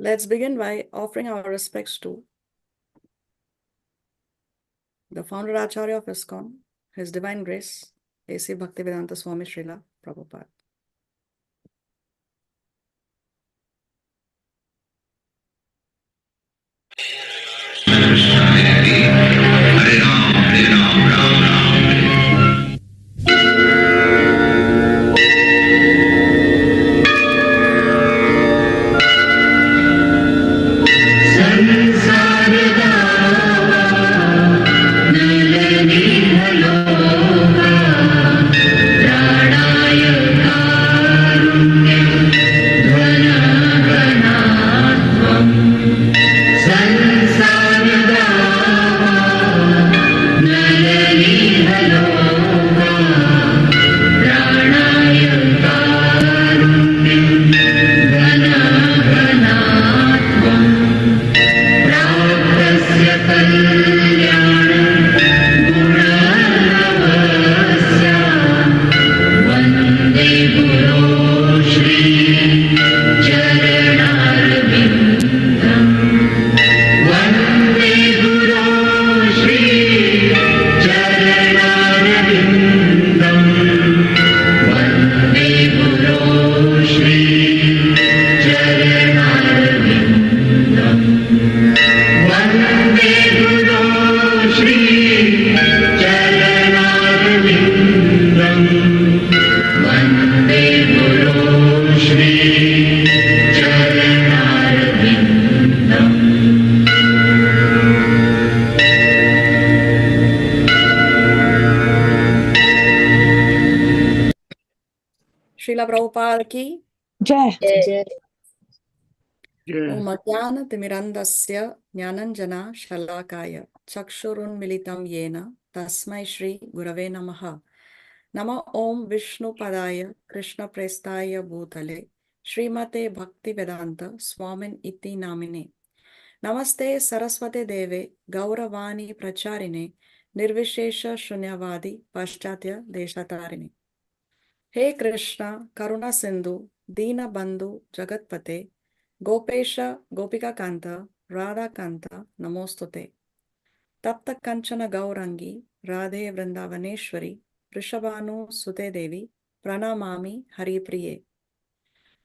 Let's begin by offering our respects to the founder Acharya of ISKCON, His Divine Grace, A.C. Bhaktivedanta Swami Srila Prabhupada. Srila Prabhupada ki Jai. Om Ajnana Timirandasya Jnananjana Shalakaya Chakshurun Militam Yena Tasmai Shri Gurave Namaha. Nama Om Vishnu Padaya Krishna Prestaya Bhutale Srimate Bhakti Vedanta Swamin Iti Namine. Namaste Saraswate Deve Gauravani Pracharine Nirvishesha Shunyavadi Paschatya Deshatarine. Hey Krishna Karuna Sindhu Dina Bandhu Jagatpate Gopesha Gopika Kanta Radha Kanta Namostute Tapta Kanchana Gaurangi Radhe Vrindavaneshwari Rishabhanu Sute Devi Pranamami Hari Priye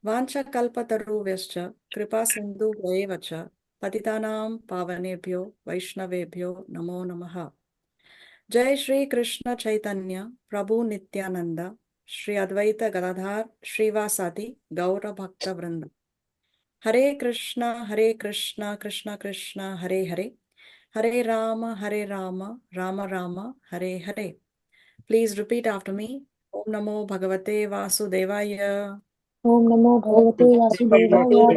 Vancha Kalpataru Vescha Kripa Sindhu Vayevacha Patitanam Pavanebhyo Vaishnavebhyo Namo Namaha. Jai Shri Krishna Chaitanya Prabhu Nityananda Shri Advaita Gadadhar Srivasati Gaura Bhakta Vrinda. Hare Krishna Krishna Krishna Hare Hare Hare Rama Rama Rama Hare Hare. Please repeat after me. Om Namo Bhagavate Vasudevaya. Om Namo Bhagavate Vasudevaya.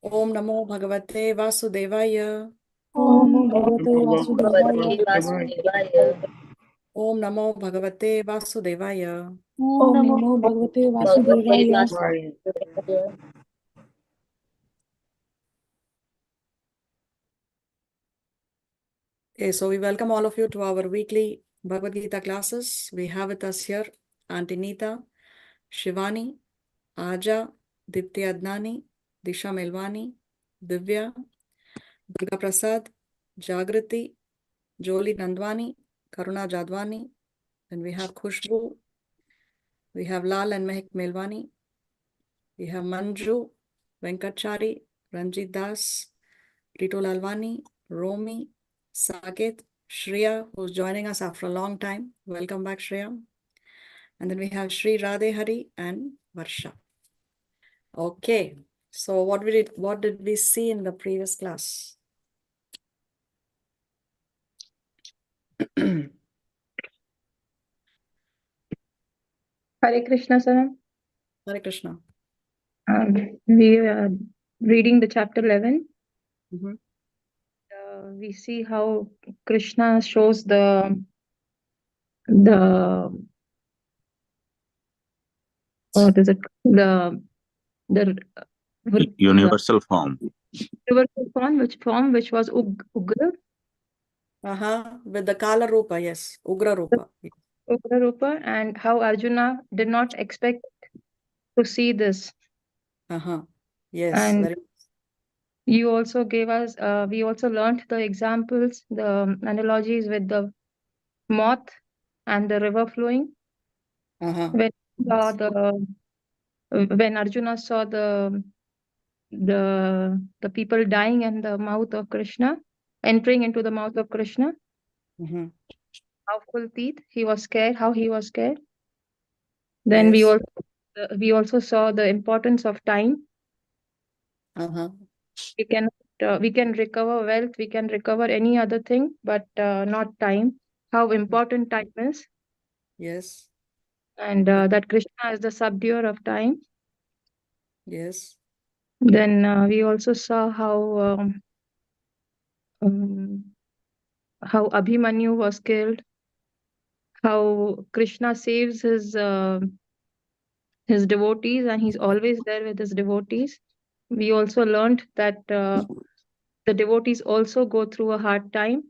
Om Namo Bhagavate Vasudevaya. Om Namo Bhagavate Vasudevaya. Om Namo Bhagavate Vasudevaya. Om Namo Bhagavate Vasudevaya. Okay, so we welcome all of you to our weekly Bhagavad Gita classes. We have with us here Auntie Nita, Shivani, Aja, Dipti Adnani, Disha Melwani, Divya, Durga Prasad, Jagriti, Joli Nandwani, Karuna Jadwani. Then we have Khushbu, we have Lal and Mehak Melwani, we have Manju, Venkatchari, Ranjit Das, Rito Lalwani, Romi, Saket, Shreya, who's joining us after a long time. Welcome back, Shreya. And then we have Shri Radhe Hari and Varsha. Okay, so what did we see in the previous class? Hare Krishna, sir. Hare Krishna. We are reading the chapter 11. Mm-hmm. We see how Krishna shows the what is it? The universal form. Universal form which was Ugra. With the Kala Rupa, yes, Ugra Rupa. Ugra Rupa, and how Arjuna did not expect to see this. Yes, And very you also gave us, we also learned the examples, the analogies with the moth and the river flowing. When saw when Arjuna saw the people dying in the mouth of Krishna, entering into the mouth of Krishna, Mhm. how full teeth, he was scared, how he was scared. Then Yes. we also saw the importance of time. We can recover wealth, we can recover any other thing, but not time. How important time is, Yes. and that Krishna is the subduer of time. Yes. Then we also saw how Abhimanyu was killed, how Krishna saves his devotees, and he's always there with his devotees. We also learned that the devotees also go through a hard time,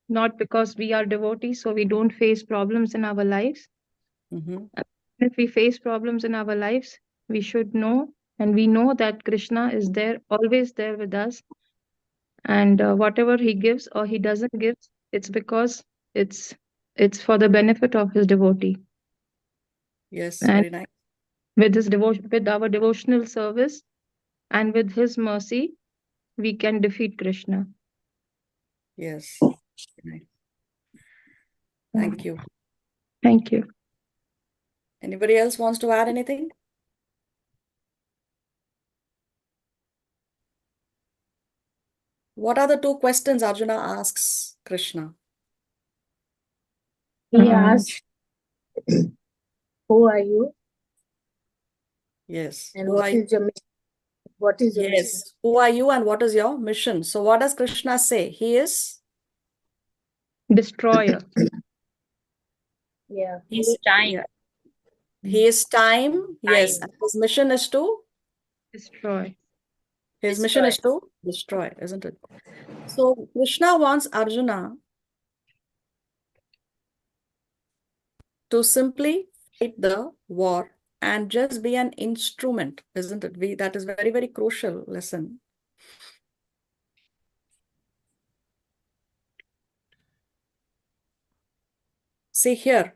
not because we are devotees, so we don't face problems in our lives. If we face problems in our lives, we should know, and we know that Krishna is there, always there with us. And whatever he gives or he doesn't give, it's because it's for the benefit of his devotee. Yes, And very nice. with his devotion, with our devotional service, and with his mercy, we can defeat Krishna. Yes. Very nice. Thank you. Thank you. Anybody else wants to add anything? What are the two questions Arjuna asks Krishna? He asked, "Who are you? Yes. And Who what are you? is your mission? What is your mission?" Yes. Who are you and what is your mission? So what does Krishna say? He is Destroyer. Yeah. He's time. yeah. He is time. Yes. And his mission is to Destroy. His mission is to destroy, isn't it? So Krishna wants Arjuna to simply fight the war and just be an instrument, isn't it? That is very, very crucial lesson. See here,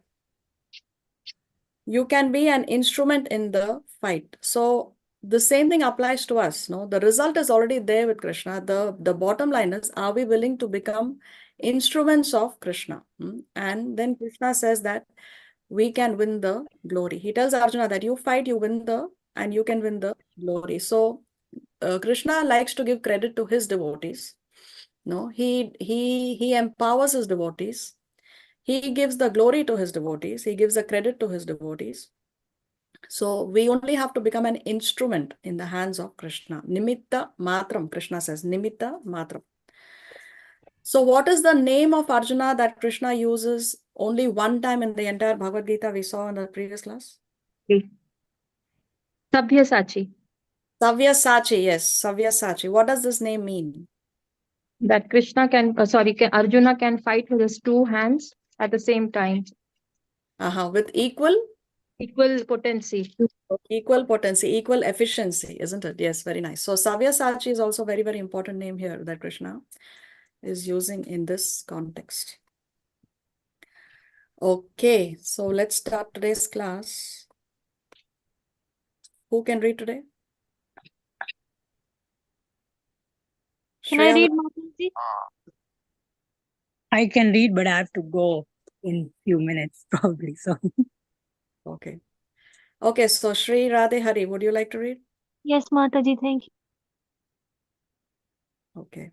you can be an instrument in the fight. So the same thing applies to us. No, the result is already there with Krishna. The bottom line is, are we willing to become instruments of Krishna? And then Krishna says that we can win the glory. He tells Arjuna that you fight, you win and you can win the glory. So Krishna likes to give credit to his devotees. No, he empowers his devotees. He gives the glory to his devotees. He gives the credit to his devotees. So we only have to become an instrument in the hands of Krishna. Nimitta matram, Krishna says. Nimitta matram. So what is the name of Arjuna that Krishna uses only one time in the entire Bhagavad Gita we saw in the previous class? Sabyasachi. Sabyasachi, yes. Sabyasachi. What does this name mean? That Krishna Arjuna can fight with his two hands at the same time. With equal potency. Equal potency, equal efficiency, isn't it? Yes, very nice. So Sabyasachi is also very, very important name here that Krishna is using in this context. Okay, so let's start today's class. Who can read today? Can I read, Mataji? I can read, but I have to go in few minutes probably. So okay. Okay, so Shri Radhe Hari, would you like to read? Yes, Mataji, thank you. Okay.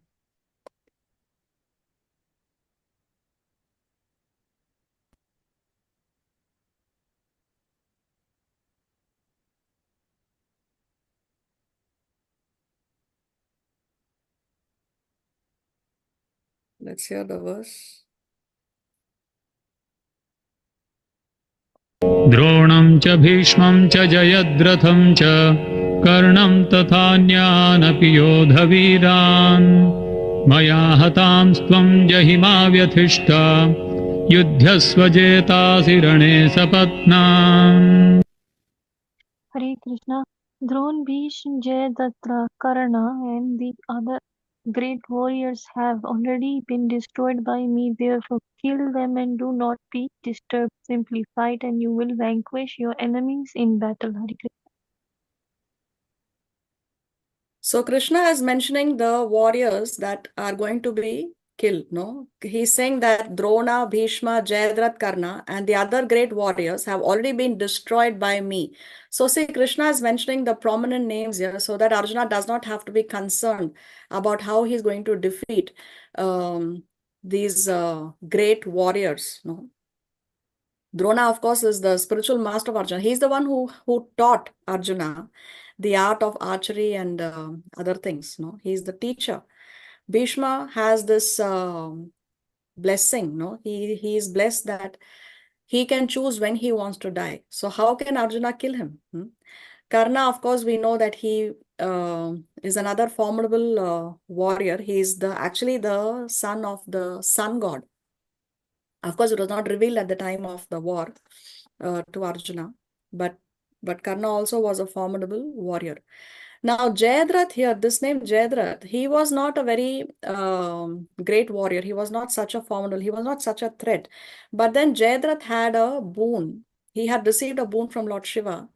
Let's hear the verse. द्रोणं च भीष्मं च जयद्रथं च कर्णं तथान्यानपि योधवीरान् मया हतांस्त्वं जहिमा व्यथिष्ठा युध्यस्व जेतासि रणे सपत्नान्. Hare Krishna. Drone, Bhishma, Jayadratha, Karna, and the other great warriors have already been destroyed by me. Therefore, kill them and do not be disturbed. Simply fight, and you will vanquish your enemies in battle. Hare Krishna. So Krishna is mentioning the warriors that are going to be killed, no? He's saying that Drona, Bhishma, Jayadratha, Karna, and the other great warriors have already been destroyed by me. So see, Krishna is mentioning the prominent names here so that Arjuna does not have to be concerned about how he's going to defeat these great warriors, no? Drona, of course, is the spiritual master of Arjuna. He's the one who taught Arjuna the art of archery and other things. No, he's the teacher. Bhishma has this blessing. No, he is blessed that he can choose when he wants to die. So how can Arjuna kill him? Karna, of course, we know that he is another formidable warrior. He is actually the son of the sun god. Of course, it was not revealed at the time of the war to Arjuna, but Karna also was a formidable warrior. Now, Jayadratha here, this name Jayadratha, he was not a very great warrior. He was not such a formidable, he was not such a threat. But then Jayadratha had a boon. He had received a boon from Lord Shiva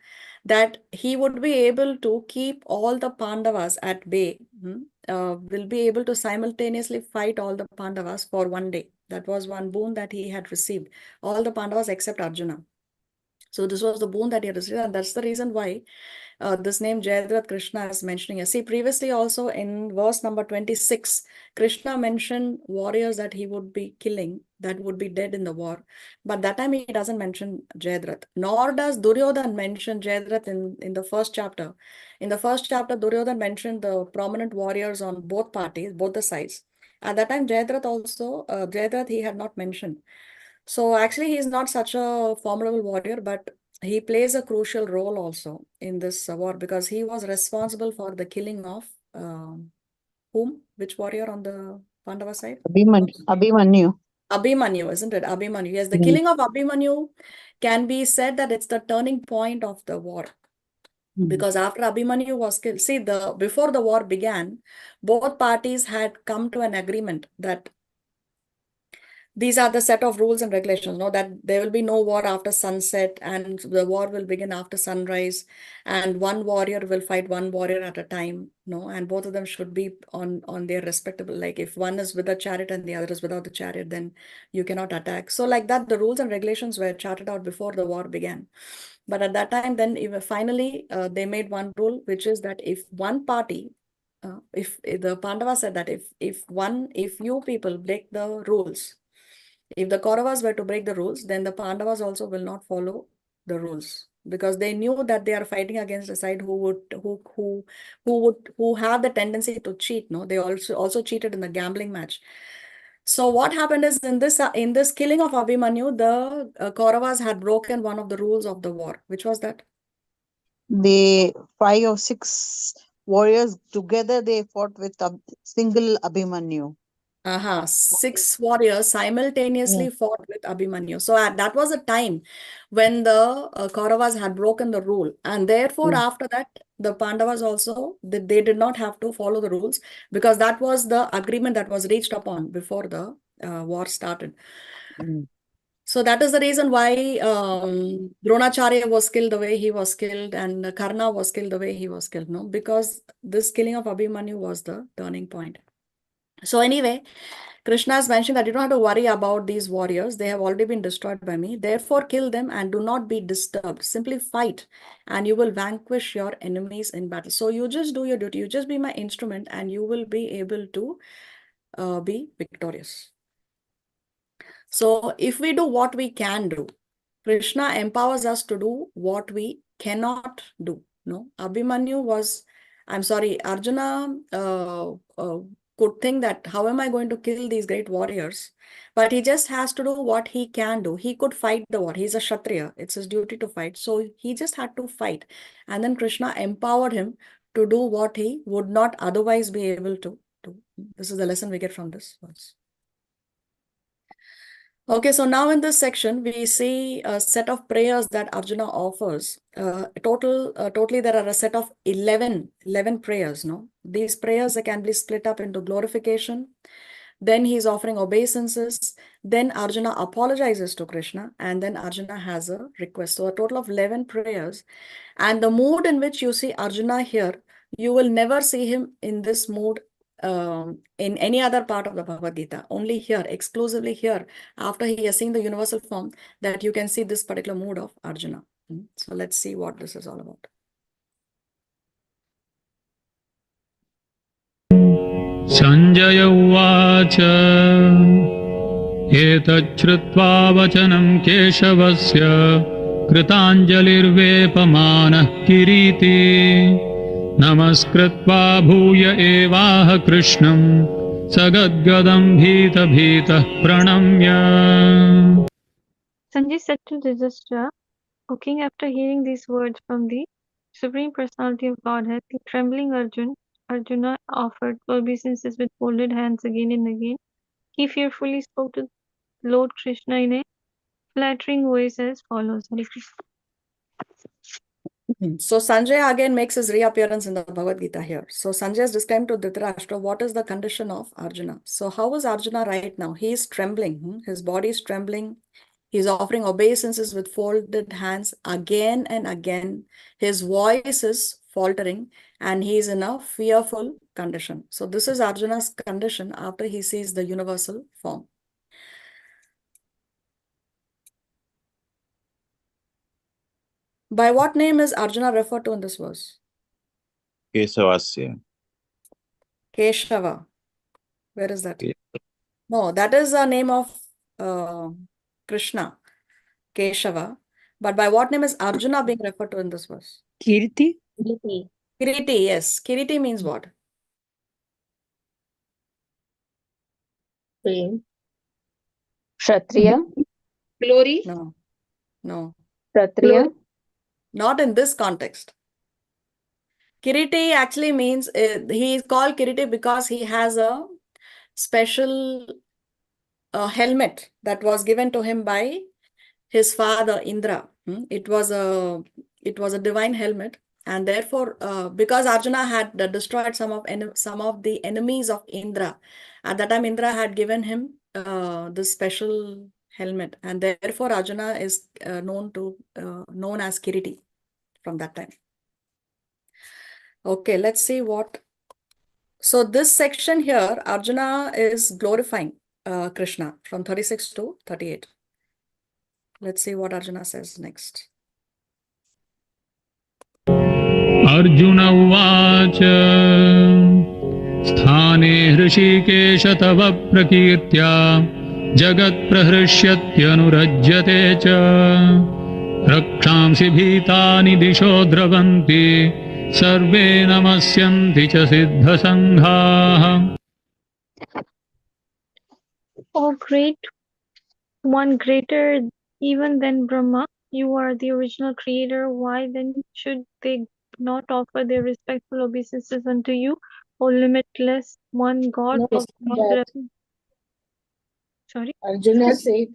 that he would be able to keep all the Pandavas at bay, will be able to simultaneously fight all the Pandavas for one day. That was one boon that he had received. All the Pandavas except Arjuna. So this was the boon that he had received, and that's the reason why this name Jayadratha Krishna is mentioning. See, previously also in verse number 26, Krishna mentioned warriors that he would be killing, that would be dead in the war. But that time he doesn't mention Jayadratha. Nor does Duryodhan mention Jayadratha in the first chapter. In the first chapter, Duryodhan mentioned the prominent warriors on both parties, both the sides. At that time, Jayadratha he had not mentioned. So actually, he is not such a formidable warrior, but he plays a crucial role also in this war because he was responsible for the killing of whom? Which warrior on the Pandava side? Abhimanyu. Abhimanyu, isn't it? Abhimanyu. Yes, the Mm. killing of Abhimanyu can be said that it's the turning point of the war. Because after Abhimanyu was killed, see, before the war began, both parties had come to an agreement that these are the set of rules and regulations, no, that there will be no war after sunset and the war will begin after sunrise and one warrior will fight one warrior at a time, no, and both of them should be on their respectable, like if one is with a chariot and the other is without the chariot, then you cannot attack. So like that, the rules and regulations were charted out before the war began. But at that time, then even finally, they made one rule, which is that if one party, if the Pandava said that if you people break the rules, if the Kauravas were to break the rules, then the Pandavas also will not follow the rules because they knew that they are fighting against a side who have the tendency to cheat. No, they also cheated in the gambling match. So what happened is in this killing of Abhimanyu, the Kauravas had broken one of the rules of the war. Which was that? The 5 or 6 warriors together they fought with a single Abhimanyu. 6 warriors simultaneously fought with Abhimanyu. So that was a time when the Kauravas had broken the rule. And therefore, after that, the Pandavas also, they did not have to follow the rules because that was the agreement that was reached upon before the war started. So that is the reason why Dronacharya was killed the way he was killed and Karna was killed the way he was killed, no? Because this killing of Abhimanyu was the turning point. So anyway, Krishna has mentioned that you don't have to worry about these warriors. They have already been destroyed by me. Therefore, kill them and do not be disturbed. Simply fight and you will vanquish your enemies in battle. So you just do your duty. You just be my instrument and you will be able to be victorious. So if we do what we can do, Krishna empowers us to do what we cannot do. No, Arjuna could think that how am I going to kill these great warriors? But he just has to do what he can do. He could fight the war. He's a Kshatriya. It's his duty to fight. So he just had to fight. And then Krishna empowered him to do what he would not otherwise be able to do. This is the lesson we get from this verse. Okay, so now in this section, we see a set of prayers that Arjuna offers. Totally, there are a set of 11 prayers, no? These prayers can be split up into glorification. Then he's offering obeisances. Then Arjuna apologizes to Krishna. And then Arjuna has a request. So a total of 11 prayers. And the mood in which you see Arjuna here, you will never see him in this mood in any other part of the Bhagavad Gita. Only here, exclusively here, after he has seen the universal form, that you can see this particular mood of Arjuna. So let's see what this is all about. Sanjaya Uvacha Etachritva Vachanam Keshavasya Kritanjalirvepamanah Kiriti Namaskritva Bhuya Evaha Krishnam Sagadgadam Bhita Bhita Pranamya. Sanjay said to Yudhishthira, O king, after hearing these words from the Supreme Personality of Godhead, the trembling Arjuna offered obeisances with folded hands again and again. He fearfully spoke to Lord Krishna in a flattering voice as follows. Hare Krishna. So Sanjay again makes his reappearance in the Bhagavad Gita here. So Sanjay is describing to Dhritarashtra what is the condition of Arjuna. So how is Arjuna right now? He is trembling. His body is trembling. He's offering obeisances with folded hands again and again. His voice is faltering and he is in a fearful condition. So this is Arjuna's condition after he sees the universal form. By what name is Arjuna referred to in this verse? Kesavasya. Keshava. Where is that? Yeah. No, that is a name of Krishna, Keshava. But by what name is Arjuna being referred to in this verse? Kirti? Kiriti. Kiriti, yes. Kiriti means what? Fame. Kshatriya. Glory. No, no, Kshatriya. not in this context. Kiriti actually means he is called Kiriti because he has a special helmet that was given to him by his father Indra. It was a divine helmet, and therefore, because Arjuna had destroyed some of the enemies of Indra, at that time Indra had given him this special helmet, and therefore Arjuna is known as Kiriti from that time. Okay, let's see what. So this section here, Arjuna is glorifying Krishna from 36 to 38. Let's see what Arjuna says next. Arjuna Uvacha Sthane Hrishikesh Tava Prakirtya Jagat Prahrishyatyanurajyate cha Rakshamsi Bhitani Disho Dravanti Sarve Namasyanti cha Siddha Sangha. O great one, greater even than Brahma, you are the original creator. Why then should they not offer their respectful obeisances unto you, O limitless one God No, of all that Sorry? Arjuna said,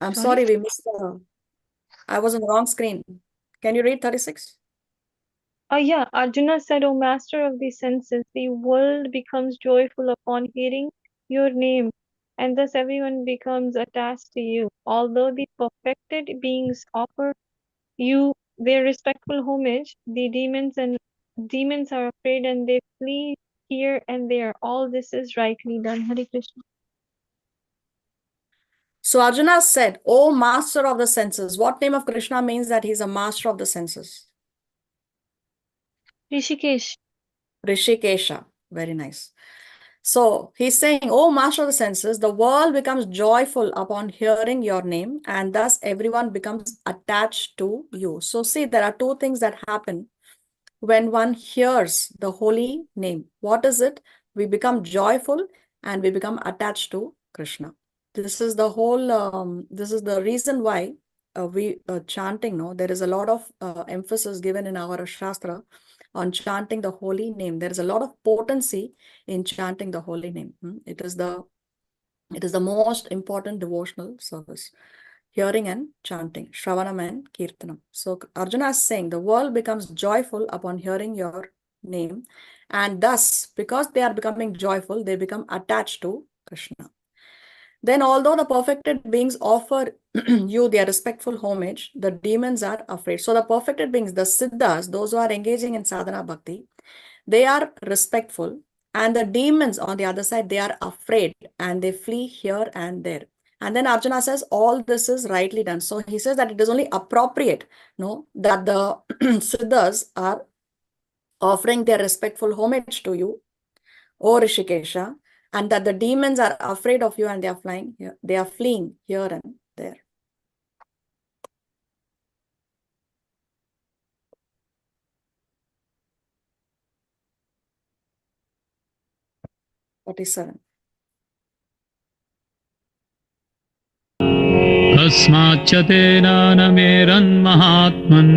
I'm Sorry? sorry, we missed I was on the wrong screen. Can you read 36? Yeah, Arjuna said, O master of the senses, the world becomes joyful upon hearing your name, and thus everyone becomes attached to you. Although the perfected beings offer you their respectful homage, the demons are afraid and they flee here and there. All this is rightly done. Hare Krishna. So Arjuna said, O master of the senses. What name of Krishna means that he's a master of the senses? Rishikesh. Rishikesha. Very nice. So he's saying, O master of the senses, the world becomes joyful upon hearing your name, and thus everyone becomes attached to you. So see, there are two things that happen when one hears the holy name. What is it? We become joyful and we become attached to Krishna. This is the whole, this is the reason why we chanting, no, there is a lot of emphasis given in our Shastra on chanting the holy name. There is a lot of potency in chanting the holy name. It is the It is the most important devotional service. Hearing and chanting, Shravanam and Kirtanam. So Arjuna is saying the world becomes joyful upon hearing your name, and thus, because they are becoming joyful, they become attached to Krishna. Then, although the perfected beings offer you their respectful homage, the demons are afraid. So the perfected beings, the siddhas, those who are engaging in sadhana bhakti, they are respectful, and the demons on the other side, they are afraid and they flee here and there. And then Arjuna says, all this is rightly done. So he says that it is only appropriate, no, that the siddhas are offering their respectful homage to you, O Rishikesha, and that the demons are afraid of you and they are flying here, they are fleeing here and there. Forty-seven. कस्माच्च तेनानमेरन्महात्मन्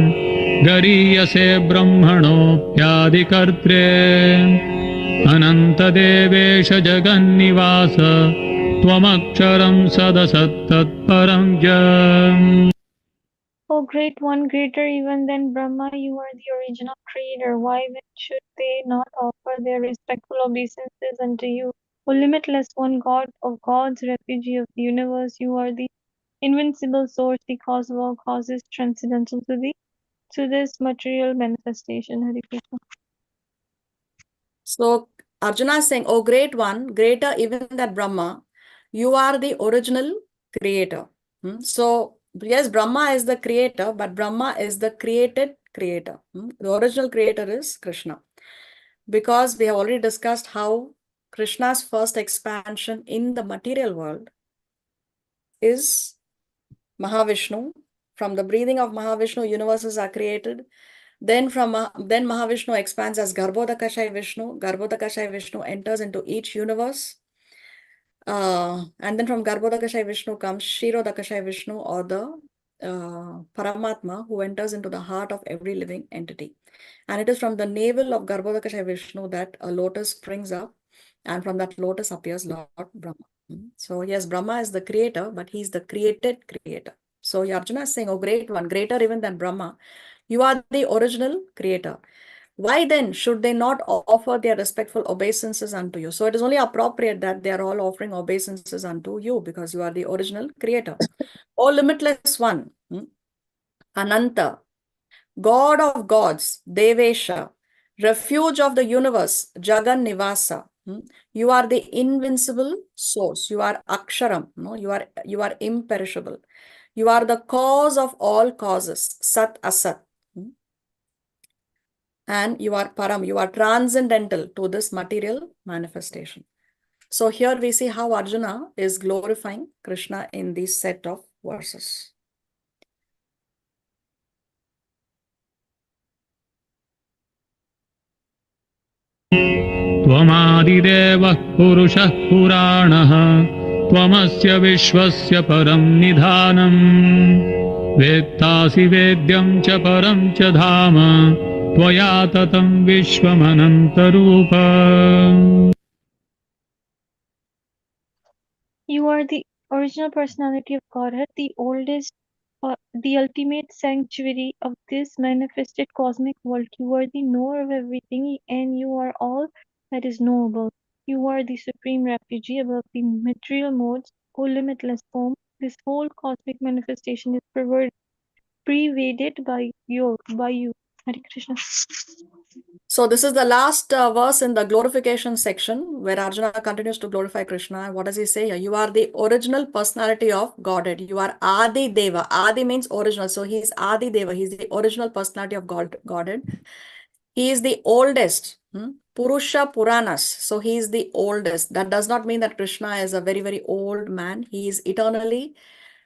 गरीयसे ब्रह्मणोऽप्यादिकर्त्रे अनन्तदेवेश जगन्निवास त्वमक्षरं सदसत्तत्परं च. O Great One, greater even than Brahma, you are the original creator. Why then should they not offer their respectful obeisances unto you? O limitless one, God of gods, refugee of the universe, you are the invincible source, the cause of all causes, transcendental to this material manifestation. Hare Krishna. So Arjuna is saying, O great one, greater even than Brahma, you are the original creator. So yes, Brahma is the creator, but Brahma is the created creator. The original creator is Krishna. Because we have already discussed how Krishna's first expansion in the material world is Mahavishnu. From the breathing of Mahavishnu, universes are created. Then Mahavishnu expands as Garbhodakashai Vishnu. Garbhodakashai Vishnu enters into each universe. And then from Garbhodakashai Vishnu comes Kshirodakashai Vishnu, or the Paramatma, who enters into the heart of every living entity. And it is from the navel of Garbhodakashai Vishnu that a lotus springs up, and from that lotus appears Lord Brahma. So yes, Brahma is the creator, but he is the created creator. So Arjuna is saying, oh great one, greater even than Brahma, you are the original creator. Why then should they not offer their respectful obeisances unto you? So it is only appropriate that they are all offering obeisances unto you, because you are the original creator. O limitless one, Ananta, God of gods, Devesha, refuge of the universe, Jagan Nivasa. You are the invincible source. You are Aksharam. No? You are imperishable. You are the cause of all causes, Sat Asat. And you are Param. You are transcendental to this material manifestation. So here we see how Arjuna is glorifying Krishna in this set of verses. त्वमादिदेवः पुरुषः पुराणः त्वमस्य विश्वस्य परं निधानम् वेत्तासि वेद्यं च परं च धाम त्वया ततं विश्वमनन्तरूप. You are the original personality of Godhead, the oldest, the ultimate sanctuary of this manifested cosmic world. You are the knower of everything, and you are all that is knowable. You are the supreme refugee above the material modes, O limitless form. This whole cosmic manifestation is pervaded by you. Hare Krishna. So this is the last verse in the glorification section, where Arjuna continues to glorify Krishna. What does he say here? You are the original personality of Godhead. You are Adi Deva. Adi means original. So he is Adi Deva. He is the original personality of Godhead. He is the oldest. Purusha Puranas. So he is the oldest. That does not mean that Krishna is a very, very old man. He is eternally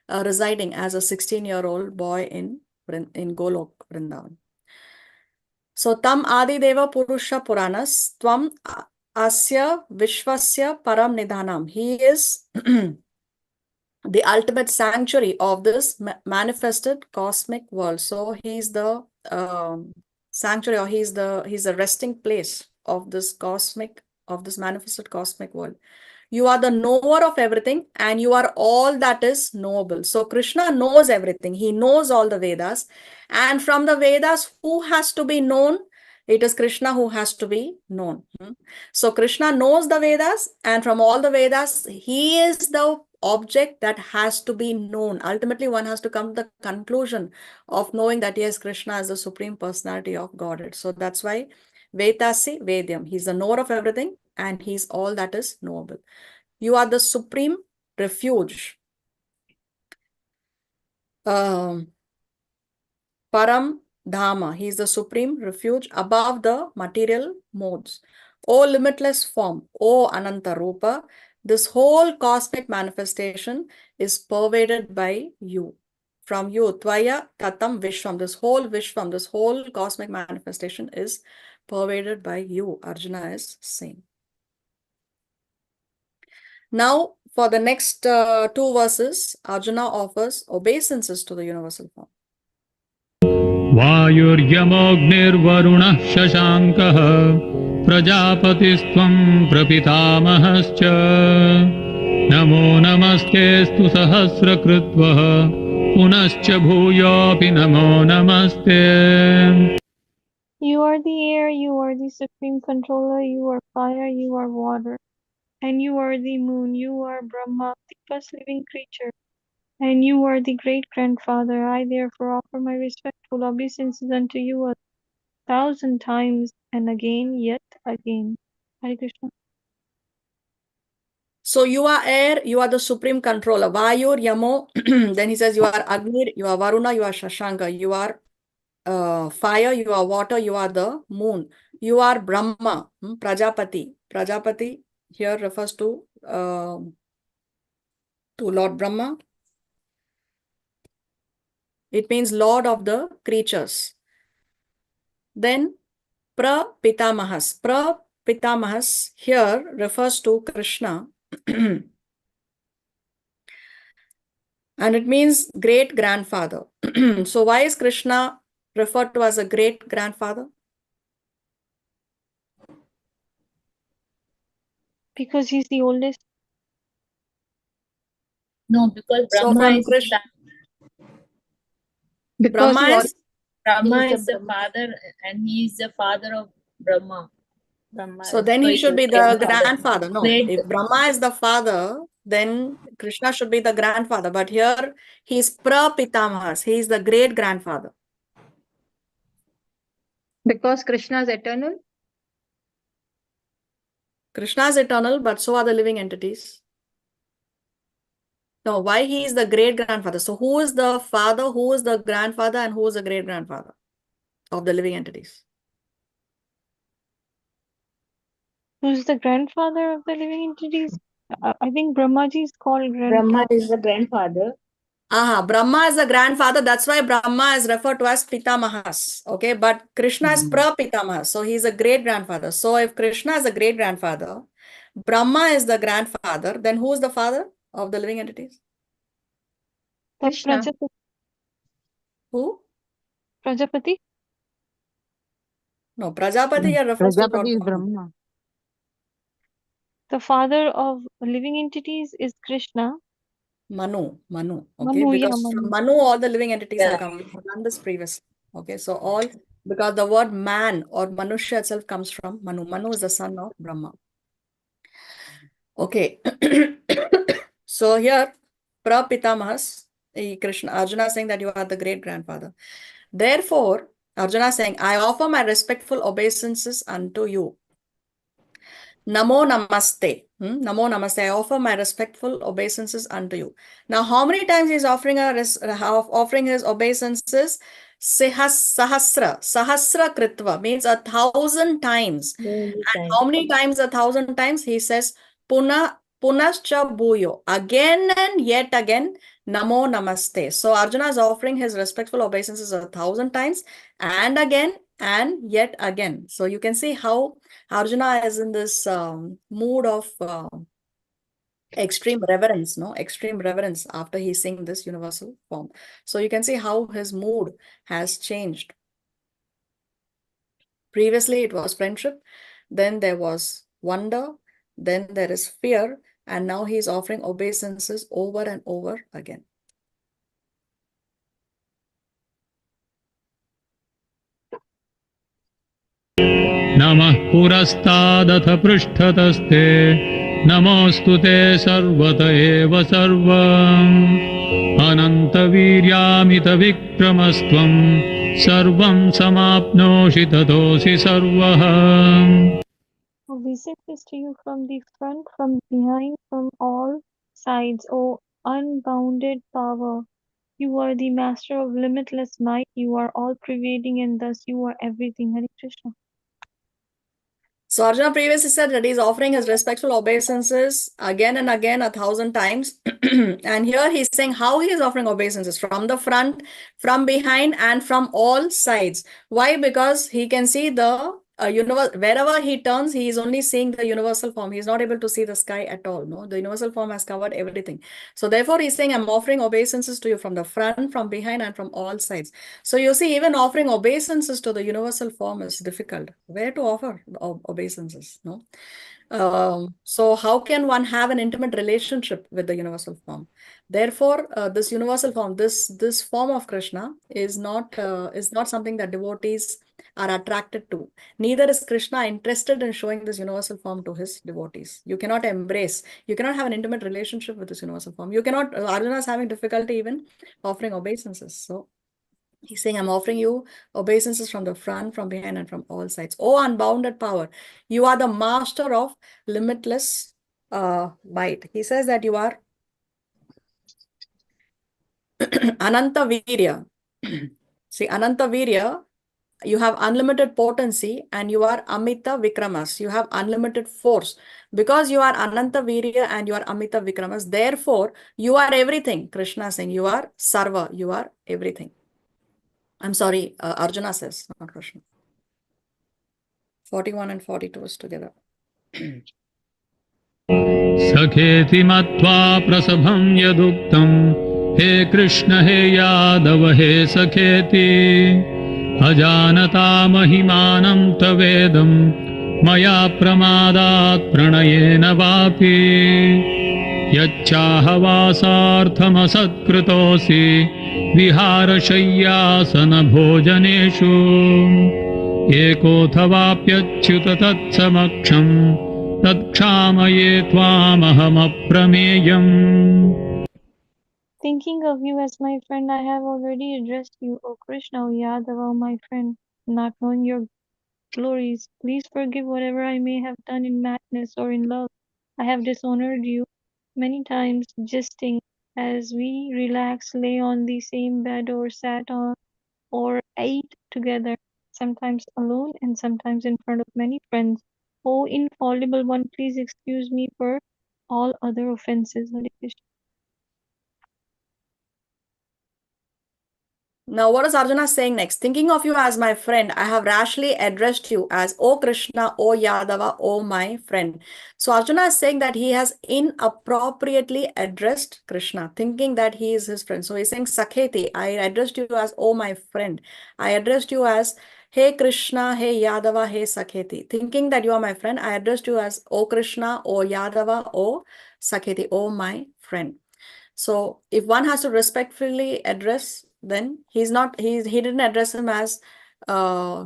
residing as a 16-year-old boy in Golok, Vrindavan. So tam Adi Deva Purusha Puranas Tvam Asya Vishwasya Param Nidhanam. He is the ultimate sanctuary of this manifested cosmic world. So he is the sanctuary, or he's the resting place of this manifested cosmic world. You are the knower of everything and you are all that is knowable. So Krishna knows everything. He knows all the Vedas. And from the Vedas, who has to be known? It is Krishna who has to be known. So Krishna knows the Vedas, and from all the Vedas, he is the object that has to be known. Ultimately, one has to come to the conclusion of knowing that yes, Krishna is the Supreme Personality of Godhead. So that's why Vetasi Vedyam. He's the knower of everything and he's all that is knowable. You are the supreme refuge. Param Dhama. He is the supreme refuge above the material modes. O limitless form, O Ananta Rupa, this whole cosmic manifestation is pervaded by you. From you, Tvaya Tatam Vishwam, this whole Vishwam, this whole cosmic manifestation is pervaded by you, Arjuna is saying. Now, for the next two verses, Arjuna offers obeisances to the universal form. वायुर्यमोऽग्निर्वरुणः शशाङ्कः प्रजापतिस्त्वं प्रपितामहश्च नमो नमस्तेऽस्तु सहस्रकृत्वः पुनश्च भूयोऽपि नमो नमस्ते. You are the air, you are the supreme controller, you are fire, you are water, and you are the moon, you are Brahma, the first living creature, and you are the great grandfather. I therefore offer my respectful obeisances unto you 1,000 times, and again, yet again. Hare Krishna. So you are air, you are the supreme controller. Vayur, Yamo, then he says you are Agni, you are Varuna, you are Shashanka, you are fire, you are water, you are the moon. You are Brahma, Prajapati. Prajapati here refers to Lord Brahma. It means Lord of the creatures. Then Prapitamahas. Prapitamahas here refers to Krishna. And it means great grandfather. So why is Krishna referred to as a great grandfather? Because he's the oldest. No, because So Brahma from is Krishna, Because Brahma he is Brahma He is the father, and he is the father of Brahma. Brahma so is- then he he's should the be the grandfather. grandfather. No, Great. if Brahma is the father, then Krishna should be the grandfather. But here he's Prapitamahas. He is the great grandfather. Because Krishna is eternal. Krishna is eternal, but so are the living entities. No, why he is the great grandfather? So who is the father, who is the grandfather, and who is the great grandfather of the living entities? Who's the grandfather of the living entities? I think Brahmaji is called Brahma grandfather. is the grandfather. Brahma is the grandfather. That's why Brahma is referred to as Pitamahas. Okay, but Krishna is Prapitamahas. So he's a great grandfather. So if Krishna is a great grandfather, Brahma is the grandfather, then who is the father of the living entities? The Krishna. Prajapati. Who? Prajapati? No, Prajapati here refers to Lord Prajapati is Brahma. Brahma. The father of living entities is Krishna. Manu. Okay, Manu, yeah, because from Manu. Manu, all the living entities Yeah. have come. We have done this previously. Okay, so all, because the word man or Manusha itself comes from Manu. Manu is the son of Brahma. Okay. So here, Prapitamahas, Krishna, Arjuna is saying that you are the great grandfather. Therefore, Arjuna is saying, I offer my respectful obeisances unto you. Namo Namaste. Namo Namaste. I offer my respectful obeisances unto you. Now, how many times he is offering his obeisances? Sahasra. Sahasra Kritva means 1,000 times. Many And times. how many times 1,000 times? He says, Punascha Bhuyo. Again and yet again, Namo Namaste. So Arjuna is offering his respectful obeisances 1,000 times and again and yet again. So you can see how Arjuna is in this mood of extreme reverence, extreme reverence after he's seeing this universal form. So you can see how his mood has changed. Previously, it was friendship, then there was wonder, then there is fear, And now he is offering obeisances over and over again. नमः पुरस्तादथ पृष्ठतस्ते नमोऽस्तु ते सर्वत एव सर्वम् अनन्तवीर्यामितविक्रमस्त्वं सर्वं समाप्नोषि ततोऽसि सर्वः. We say this to you from the front, from behind, from all sides, O unbounded power. You are the master of limitless might. You are all pervading, and thus you are everything. Hare Krishna. So Arjuna previously said that he is offering his respectful obeisances again and again 1,000 times. And here he is saying how he is offering obeisances from the front, from behind, and from all sides. Why? Because he can see the universe. Wherever he turns, he is only seeing the universal form. He is not able to see the sky at all. No, the universal form has covered everything. So therefore, he is saying, I'm offering obeisances to you from the front, from behind, and from all sides. So you see, even offering obeisances to the universal form is difficult. Where to offer obeisances? No. So how can one have an intimate relationship with the universal form? Therefore, this universal form, this form of Krishna is not something that devotees are attracted to. Neither is Krishna interested in showing this universal form to his devotees. You cannot embrace, you cannot have an intimate relationship with this universal form. You cannot, Arjuna is having difficulty even offering obeisances. So he's saying, I'm offering you obeisances from the front, from behind, and from all sides. Oh, unbounded power. You are the master of limitless might. He says that you are Ananta Virya. See, Ananta Virya, you have unlimited potency and you are Amita Vikramas. You have unlimited force. Because you are Ananta Virya and you are Amita Vikramas, therefore, you are everything. Krishna is saying, you are Sarva, you are everything. I'm sorry, Arjuna says, not Krishna. 41 and 42 is together. सखेति मत्वा प्रसभं यदुक्तं हे कृष्ण हे यादव हे सखेति अजानता महिमानं तवेदं मया प्रमादात् प्रणयेन वापि यच्चाहवासार्थमसत्कृतोऽसि विहारशय्यासनभोजनेषु एकोऽथवाप्यच्युत तत्समक्षं तत्क्षामये त्वामहमप्रमेयम्. Thinking of you as my friend, I have already addressed you, O Krishna, O Yadava, my friend. Not knowing your glories, please forgive whatever I may have done in madness or in love. I have dishonored you many times, jesting as we relaxed, lay on the same bed, or sat on, or ate together, sometimes alone and sometimes in front of many friends. O infallible one, please excuse me for all other offenses. Hare Krishna. Now, what is Arjuna saying next? Thinking of you as my friend, I have rashly addressed you as O Krishna, O Yadava, O my friend. So Arjuna is saying that he has inappropriately addressed Krishna, thinking that he is his friend. So he's saying, Sakheti, I addressed you as O my friend. I addressed you as Hey Krishna, Hey Yadava, Hey Sakheti. Thinking that you are my friend, I addressed you as O Krishna, O Yadava, O Sakheti, O my friend. So if one has to respectfully address, then he didn't address him as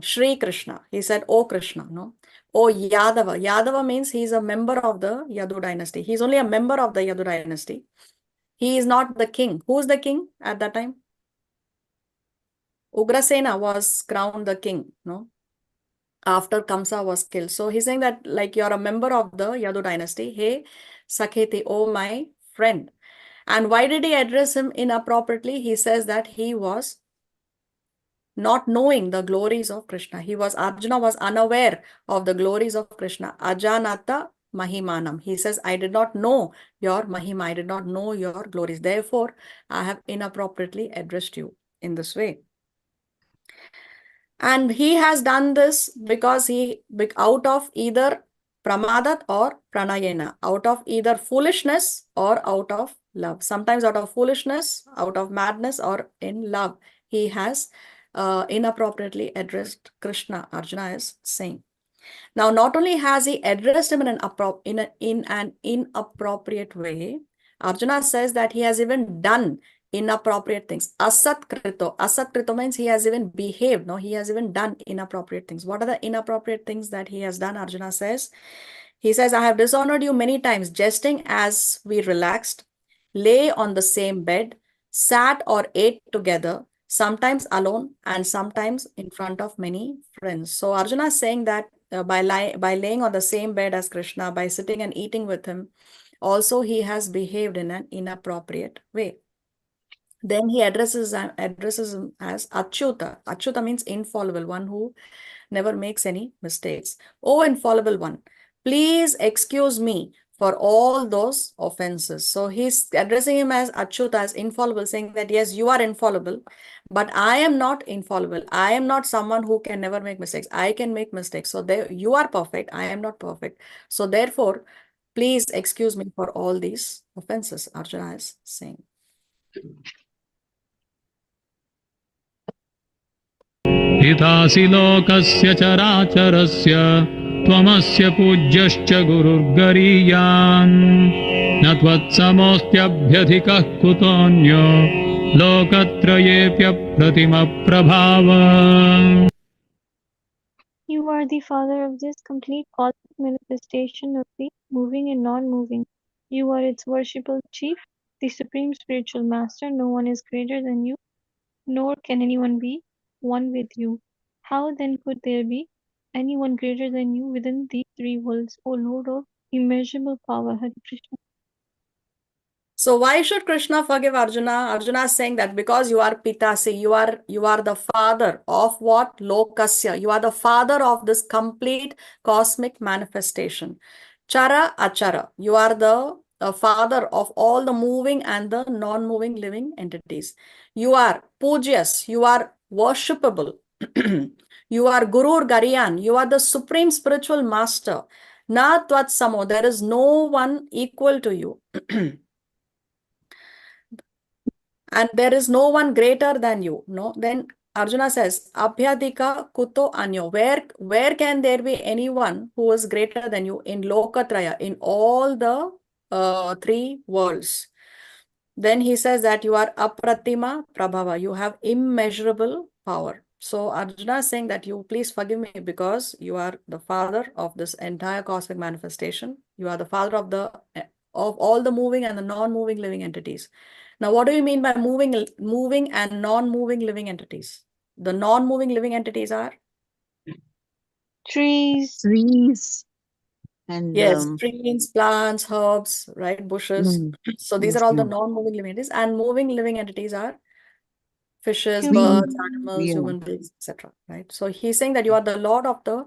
Shri Krishna. He said, O Krishna, no? O Yadava. Yadava means he is a member of the Yadu dynasty. He's only a member of the Yadu dynasty. He is not the king. Who's the king at that time? Ugrasena was crowned the king, no? After Kamsa was killed. So he's saying that like you're a member of the Yadu dynasty. Hey, Sakheti, oh my friend. And why did he address him inappropriately? He says that he was not knowing the glories of Krishna. Arjuna was unaware of the glories of Krishna. Ajanata Mahimanam. He says, I did not know your Mahima. I did not know your glories. Therefore, I have inappropriately addressed you in this way. And he has done this because out of either pramadat or pranayena, out of either foolishness or out of love. Sometimes out of foolishness, out of madness, or in love, he has inappropriately addressed Krishna, Arjuna is saying. Now, not only has he addressed him in an inappropriate way, Arjuna says that he has even done inappropriate things. Asat krito. Asat krito means he has even behaved. No, he has even done inappropriate things. What are the inappropriate things that he has done? Arjuna says, he says, I have dishonored you many times, jesting as we relaxed, lay on the same bed, sat or ate together, sometimes alone and sometimes in front of many friends. So Arjuna is saying that by laying on the same bed as Krishna, by sitting and eating with him, also he has behaved in an inappropriate way. Then he addresses him as Achyuta. Achyuta means infallible, one who never makes any mistakes. Oh, infallible one, please excuse me for all those offenses. So he's addressing him as Achyuta, as infallible, saying that yes, you are infallible, but I am not infallible. I am not someone who can never make mistakes. I can make mistakes. So there, you are perfect. I am not perfect. So therefore, please excuse me for all these offenses, Arjuna is saying. हितासि लोकस्य चराचरस्य त्वमस्य पूज्यश्च गुरुर्गरीयान् न त्वत्समोऽस्त्यभ्यधिकः कुतोऽन्यो लोकत्रयेऽप्यप्रतिमप्रभाव. You are the father of this complete cosmic manifestation of the moving and non-moving. You are its worshipful chief, the supreme spiritual master. No one is greater than you, nor can anyone be one with you. How then could there be anyone greater than you within the three worlds, O Lord of immeasurable power, Hare Krishna? So why should Krishna forgive Arjuna? Arjuna is saying that because you are Pitasi, you are the father of what? Lokasya. You are the father of this complete cosmic manifestation. Chara Achara. You are the father of all the moving and the non-moving living entities. You are Pujas. You are worshipable. You are Gurur Gariyan. You are the supreme spiritual master. Na Tvat Samo. There is no one equal to you. And there is no one greater than you. No, then Arjuna says, Abhyadika kuto anyo. Where can there be anyone who is greater than you in Lokatraya, in all the three worlds? Then he says that you are apratima prabhava. You have immeasurable power. So Arjuna is saying that you please forgive me because you are the father of this entire cosmic manifestation. You are the father of all the moving and the non-moving living entities. Now, what do you mean by moving and non-moving living entities? The non-moving living entities are? Trees, Trees and Yes, trees, plants, herbs, right? Bushes. So these yes, are all the non-moving living entities. And moving living entities are fishes, human. birds, animals, yeah. human beings, etc. Right? So he's saying that you are the lord of the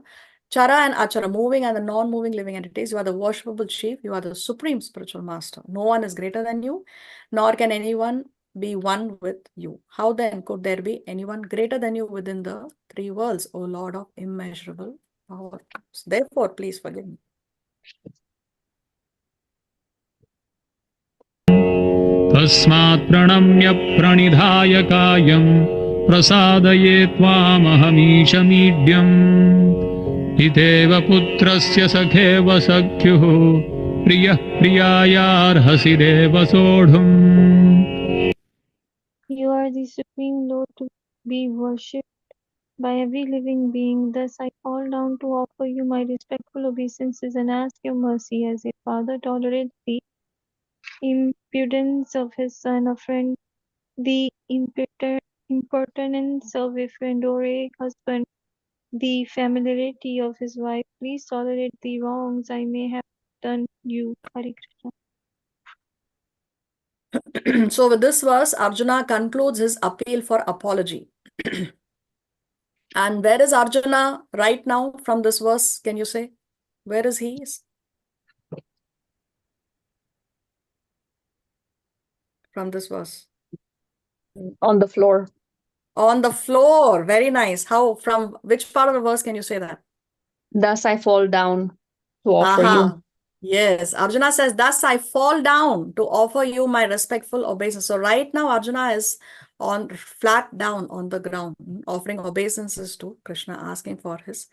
Chara and Achara, moving and the non-moving living entities. You are the worshipable chief. You are the supreme spiritual master. No one is greater than you, nor can anyone be one with you. How then could there be anyone greater than you within the three worlds, O Lord of immeasurable power? So therefore, please forgive me. तस्मात् प्रणम्य प्रणिधाय कायं प्रसादये त्वामहमीशमीड्यम् इतेव पुत्रस्य सखेव सख्युः प्रियः प्रियायार्हसि देव सोढुम्. You are the supreme Lord to be worshipped by every living being. Thus I fall down to offer you my respectful obeisances and ask your mercy as a father tolerates the impudence of his son, a friend, the impertinence of a friend or a husband, the familiarity of his wife. Please tolerate the wrongs I may have done you, Hare Krishna. So with this verse, Arjuna concludes his appeal for apology. And where is Arjuna right now from this verse? Can you say? Where is he? From this verse? On the floor. On the floor. Very nice. How, from which part of the verse can you say that? Thus I fall down to offer you. Yes. Arjuna says, thus I fall down to offer you my respectful obeisance. So right now, Arjuna is on flat down on the ground, offering obeisances to Krishna, asking for his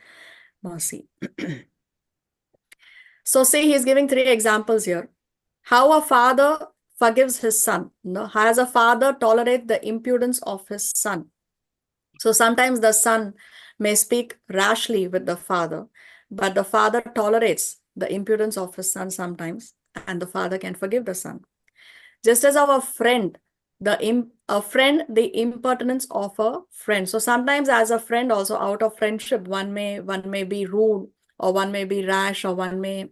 mercy. So see, he's giving 3 examples here. How a father forgives his son. Has a father tolerate the impudence of his son? So sometimes the son may speak rashly with the father, but the father tolerates the impudence of his son sometimes, and the father can forgive the son. Just as our friend, the impertinence of a friend. So sometimes as a friend also, out of friendship, one may be rude, or one may be rash, or one may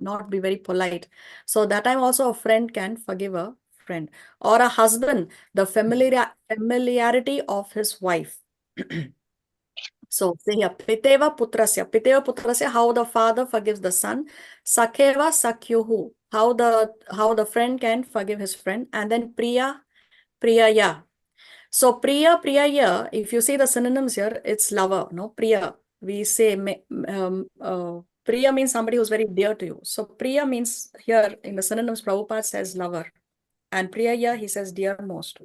not be very polite. So that time also a friend can forgive a friend. Or a husband, the familiarity of his wife. So say here, Piteva Putrasya, how the father forgives the son. Sakheva Sakyuhu, how the friend can forgive his friend. And then Priyaya. So Priyaya, if you see the synonyms here, it's lover, no? Priya. We say Priya means somebody who's very dear to you. So Priya means here in the synonyms, Prabhupada says lover. And Priyaya, he says dear most.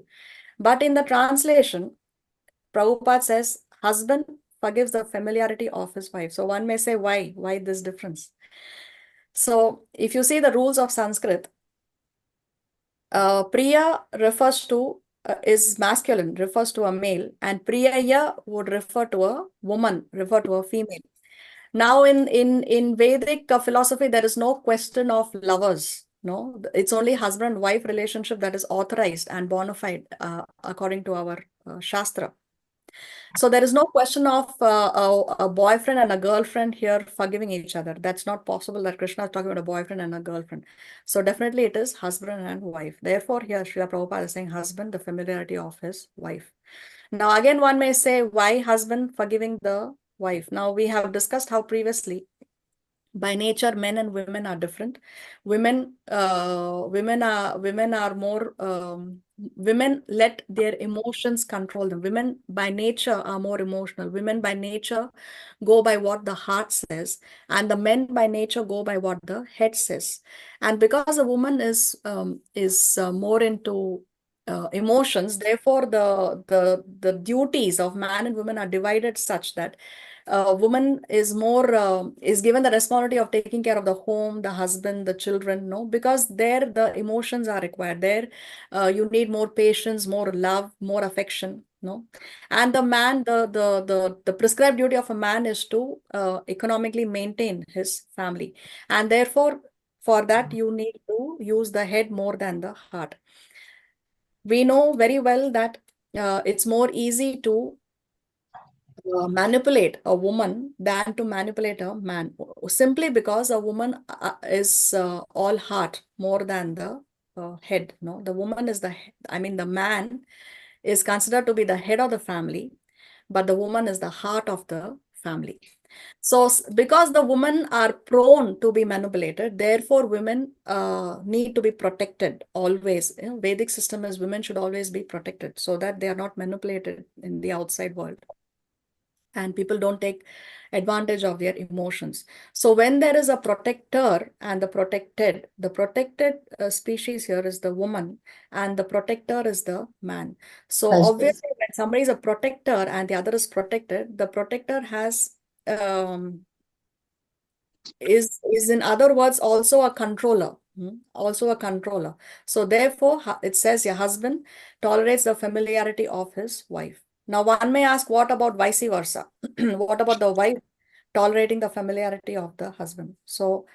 But in the translation, Prabhupada says husband forgives the familiarity of his wife. So one may say, why? Why this difference? So if you see the rules of Sanskrit, Priya refers to, is masculine, refers to a male, and Priyaya would refer to a woman, refer to a female. Now in Vedic philosophy, there is no question of lovers. No, it's only husband-wife relationship that is authorized and bona fide according to our Shastra. So there is no question of a boyfriend and a girlfriend here forgiving each other. That's not possible that Krishna is talking about a boyfriend and a girlfriend. So definitely it is husband and wife. Therefore here Srila Prabhupada is saying husband, the familiarity of his wife. Now again one may say, why husband forgiving the wife? Now we have discussed how previously by nature men and women are different. Women are more women let their emotions control them. Women by nature are more emotional. Women by nature go by what the heart says, and the men by nature go by what the head says. And because a woman is more into emotions, therefore the duties of man and women are divided such that woman is more is given the responsibility of taking care of the home, the husband, the children, no, because there the emotions are required. There you need more patience, more love, more affection, no. And the man, the prescribed duty of a man is to economically maintain his family, and therefore for that you need to use the head more than the heart. We know very well that it's more easy to manipulate a woman than to manipulate a man, simply because a woman is all heart more than the head. No, the woman is the man is considered to be the head of the family, but the woman is the heart of the family. So because the women are prone to be manipulated, therefore women need to be protected always. Vedic system is women should always be protected so that they are not manipulated in the outside world, and people don't take advantage of their emotions. So when there is a protector and the protected species here is the woman, and the protector is the man. So obviously when somebody is a protector and the other is protected, the protector has is in other words also a controller. Also a controller. So therefore it says your husband tolerates the familiarity of his wife. Now one may ask, what about vice versa? What about the wife tolerating the familiarity of the husband? So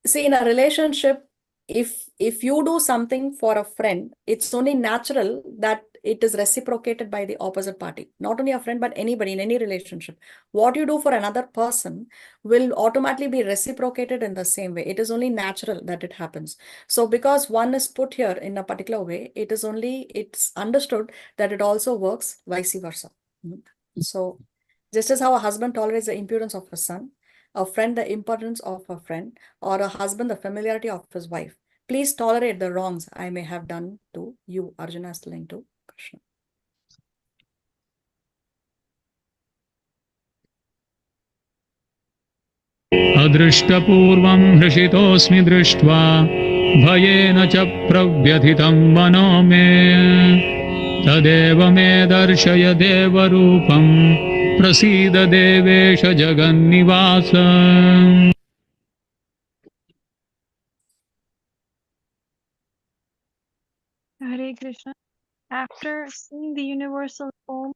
see, in a relationship, if you do something for a friend, it's only natural that it is reciprocated by the opposite party. Not only a friend, but anybody in any relationship. What you do for another person will automatically be reciprocated in the same way. It is only natural that it happens. So because one is put here in a particular way, it's understood that it also works vice versa. So just as how a husband tolerates the impudence of his son, a friend the impertinence of a friend, or a husband the familiarity of his wife, please tolerate the wrongs I may have done to you, Arjuna is telling to Krishna. अदृष्टपूर्वं हृषितोऽस्मि दृष्ट्वा भयेन च प्रव्यथितं मनो मे तदेव मे दर्शय देवरूपं प्रसीद देवेश जगन्निवास Hare Krishna. After seeing the universal form,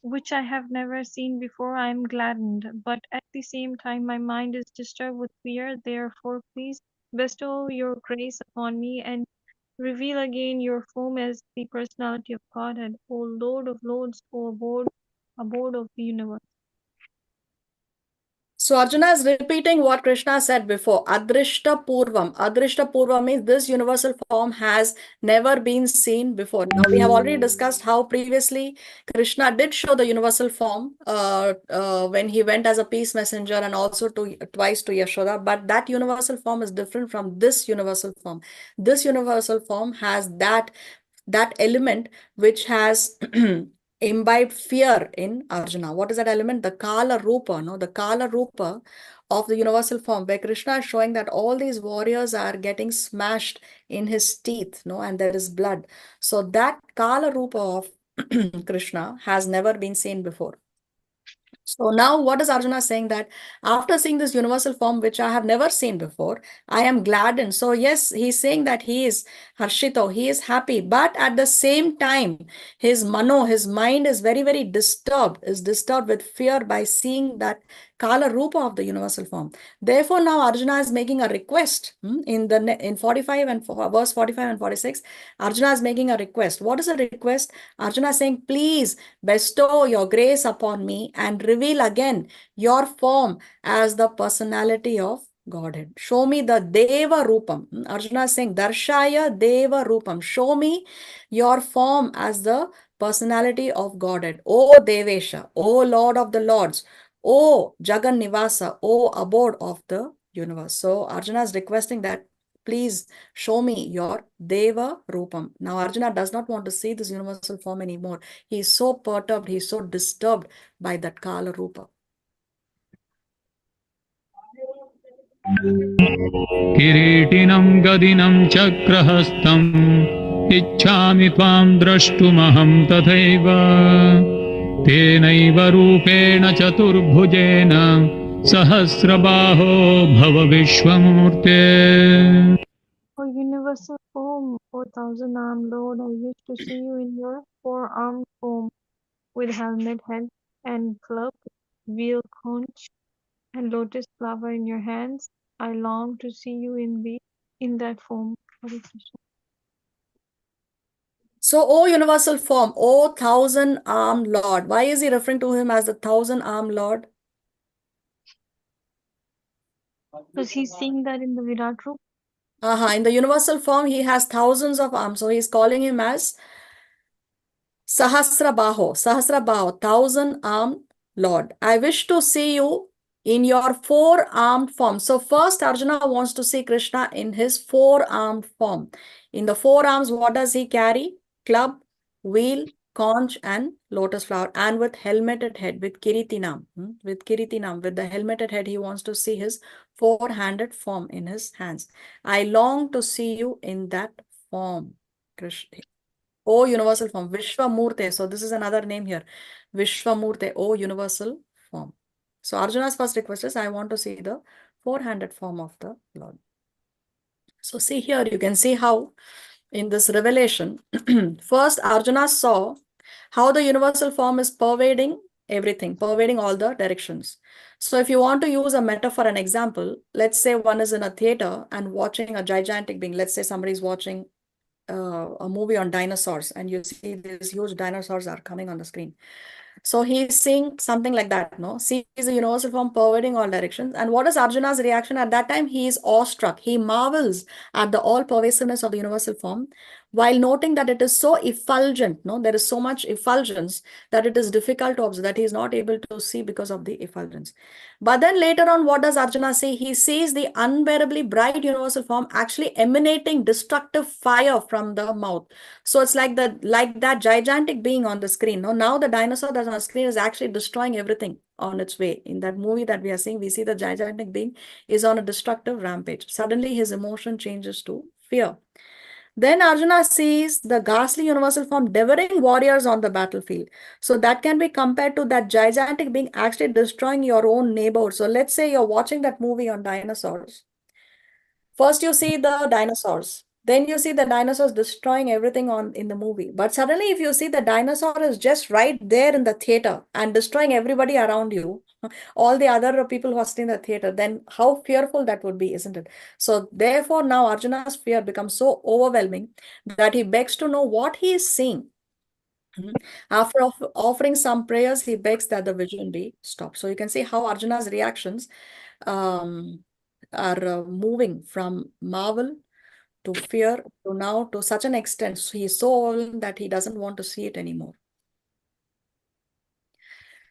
which I have never seen before, I am gladdened, but at the same time my mind is disturbed with fear. Therefore, please bestow your grace upon me and reveal again your form as the personality of Godhead, O Lord of Lords, O abode of the universe. So Arjuna is repeating what Krishna said before. Adrishta Purvam. Adrishta Purvam means this universal form has never been seen before. Now we have already discussed how previously Krishna did show the universal form when he went as a peace messenger and also twice to Yashoda. But that universal form is different from this universal form. This universal form has that element which has imbibed fear in Arjuna. What is that element? The Kala Rupa, no? The Kala Rupa of the universal form, where Krishna is showing that all these warriors are getting smashed in his teeth, no? And there is blood. So that Kala Rupa of Krishna has never been seen before. So now what is Arjuna saying? That after seeing this universal form, which I have never seen before, I am gladdened. So yes, he's saying that he is Harshito, he is happy, but at the same time, his mind is very, very disturbed, with fear by seeing that Kala Rupa of the universal form. Therefore, now Arjuna is making a request in 45 and verse 45 and 46. Arjuna is making a request. What is a request? Arjuna is saying, please bestow your grace upon me and reveal again your form as the personality of Godhead. Show me the Deva Rupam. Arjuna is saying, Darshaya Deva Rupam. Show me your form as the personality of Godhead. O Devesha, O Lord of the Lords, O Jagan Nivasa, O abode of the universe. So Arjuna is requesting that please show me your Deva Rupam. Now Arjuna does not want to see this universal form anymore. He is so perturbed, he is so disturbed by that Kala Rupa. किरीटिनं गदिनं चक्रहस्तम् इच्छामि त्वां द्रष्टुमहं तथैव तेनैव रूपेण चतुर्भुजेन सहस्रबाहो भव विश्वमूर्ते O universal form, O thousand-armed Lord, I wish to see you in your four-armed form, with helmet head and club, wheel conch, and lotus flower in your hands. I long to see you in that form. Hare Krishna. So, O universal form, O thousand-armed Lord. Why is he referring to him as the thousand-armed Lord? Because he's seeing that in the Virat Rupa. In the universal form, he has thousands of arms. So he's calling him as Sahasrabaho, 1,000-armed Lord. I wish to see you in your four-armed form. So first Arjuna wants to see Krishna in his four-armed form. In the four arms, what does he carry? Club, wheel, conch, and lotus flower, and with helmeted head, with kiritinam. With the helmeted head, he wants to see his four-handed form in his hands. I long to see you in that form, Krishna. O universal form, Vishwamurte. So this is another name here. Vishwamurte, O universal form. So Arjuna's first request is, I want to see the four-handed form of the Lord. So see here, you can see how in this revelation, first Arjuna saw how the universal form is pervading everything, pervading all the directions. So if you want to use a metaphor, an example, let's say one is in a theater and watching a gigantic being. Let's say somebody is watching a movie on dinosaurs and you see these huge dinosaurs are coming on the screen. So he's seeing something like that, no? Sees the universal form pervading all directions. And what is Arjuna's reaction at that time? He is awestruck. He marvels at the all-pervasiveness of the universal form while noting that it is so effulgent, no? There is so much effulgence that it is difficult to observe, that he is not able to see because of the effulgence. But then later on, what does Arjuna see? He sees the unbearably bright universal form actually emanating destructive fire from the mouth. So it's like that gigantic being on the screen. No, now the dinosaur that's on the screen is actually destroying everything on its way. In that movie that we are seeing, we see the gigantic being is on a destructive rampage. Suddenly his emotion changes to fear. Then Arjuna sees the ghastly universal form devouring warriors on the battlefield. So that can be compared to that gigantic being actually destroying your own neighborhood. So let's say you're watching that movie on dinosaurs. First you see the dinosaurs. Then you see the dinosaurs destroying everything in the movie. But suddenly if you see the dinosaur is just right there in the theater and destroying everybody around you, all the other people who are sitting in the theater, then how fearful that would be, isn't it? So therefore now Arjuna's fear becomes so overwhelming that he begs to know what he is seeing. After offering some prayers, he begs that the vision be stopped. So you can see how Arjuna's reactions um, are moving from marvel to fear to now to such an extent. So he is so overwhelmed that he doesn't want to see it anymore.